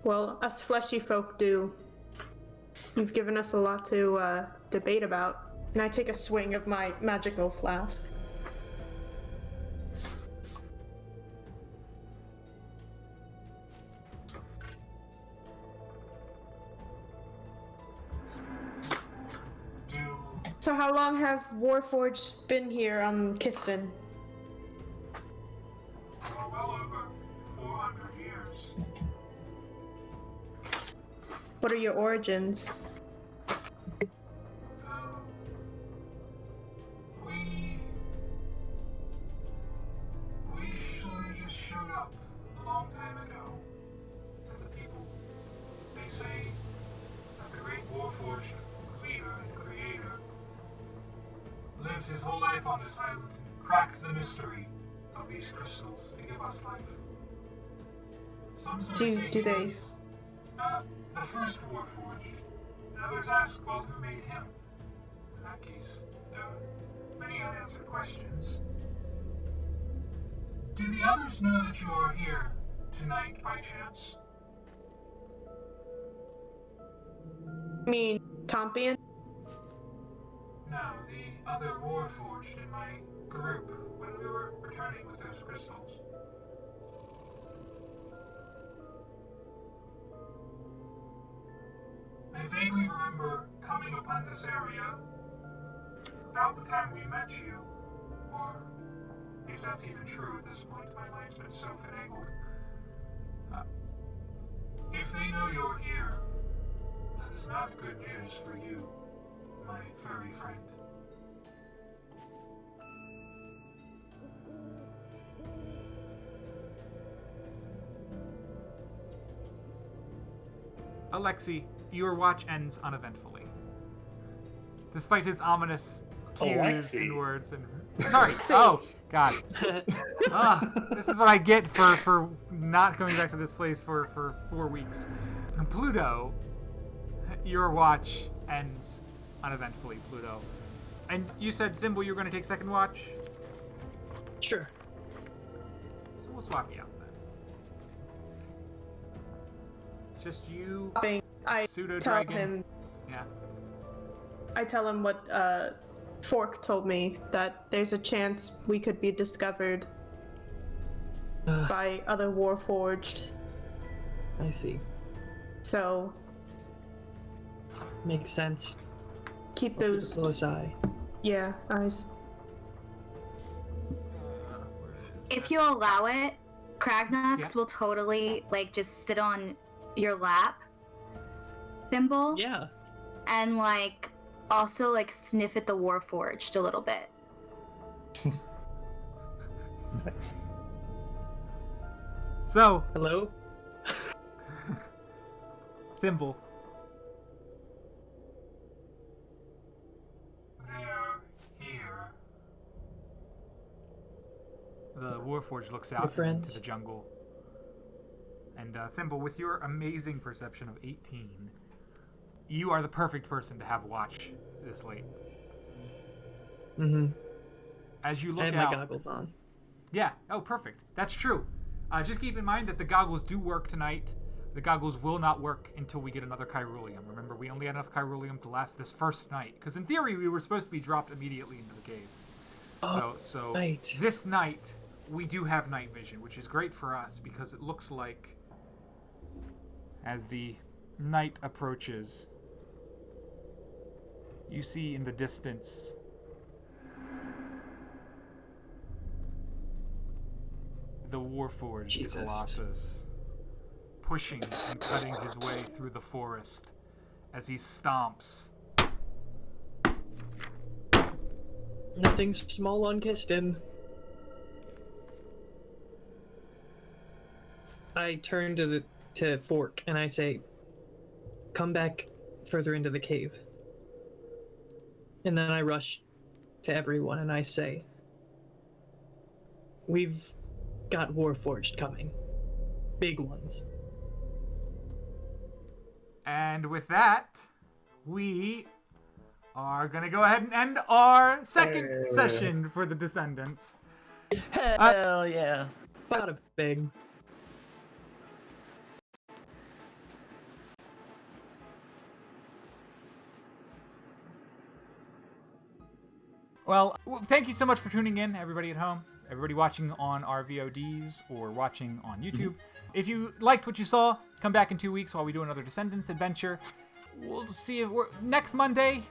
S5: Well, us fleshy folk do. You've given us a lot to debate about. And I take a swing of my magical flask.
S1: Do
S5: So how long have Warforged been here on Kiston?
S1: for well over 400 years.
S5: What are your origins?
S1: We sort of just showed up a long time ago as a people. They say that the great Warforged leader and creator lived his whole life on this island and cracked the mystery of these crystals to give us life. Some sort of say
S5: Do
S1: he
S5: they-
S1: was, the first Warforged. And others ask, well, who made him? In that case, there are many unanswered questions. Do the others know that you are here tonight by chance?
S5: I mean, Tompion?
S1: No, the other Warforged in my group when we were returning with those crystals. I vaguely remember coming upon this area about the time we met you, or if that's even true at this point, my mind's been so finagled. If they know you're here, that is not good news for you, my furry friend. Alexi, your watch ends uneventfully. Despite his ominous cues
S3: Alexi.
S1: and words and... Sorry! Oh, God. This is what I get for not coming back to this place for 4 weeks. Pluto, your watch ends uneventfully, Pluto. And you said, Thimble, you were going to take second watch?
S4: Sure.
S1: So we'll swap you out then. Just you,
S5: I
S1: pseudo
S5: tell
S1: dragon.
S5: him.
S1: Yeah.
S5: I tell him what Fork told me, that there's a chance we could be discovered by other Warforged.
S4: I see.
S5: So
S4: Makes sense.
S5: keep
S4: Keep a
S5: those,
S4: close eye.
S5: yeah, eyes.
S2: If you allow it, Kragnax
S1: Yeah.
S2: will totally like just sit on your lap, Thimble,
S4: Yeah.
S2: and like also like sniff at the Warforged a little bit.
S3: Nice.
S1: So,
S4: Hello?
S1: Thimble. They're here. The Warforged looks out
S4: friends.
S1: into the jungle. And Thimble, with your amazing perception of 18, you are the perfect person to have watch this late.
S4: Mm-hmm.
S1: As you
S4: I
S1: look
S4: have
S1: out,
S4: my goggles on.
S1: yeah. Oh, perfect. That's true. Just keep in mind that the goggles do work tonight. The goggles will not work until we get another Kyrulium. Remember, we only had enough Kyrulium to last this first night. Because in theory, we were supposed to be dropped immediately into the caves. So
S4: right.
S1: this night, we do have night vision, which is great for us because it looks like as the night approaches, you see in the distance the Warforged,
S4: Jesus.
S1: Colossus, pushing and cutting his way through the forest as he stomps.
S4: Nothing's small on Kiston. I turn to Fork and I say, "Come back further into the cave." And then I rush to everyone and I say, "We've got Warforged coming. Big ones."
S1: And with that, we are going to go ahead and end our second session for the Descendants.
S6: Hell yeah.
S4: Bada big.
S1: Well, thank you so much for tuning in, everybody at home, everybody watching on our VODs or watching on YouTube. If you liked what you saw, come back in 2 weeks while we do another Descendants adventure. we'll see if we're next Monday.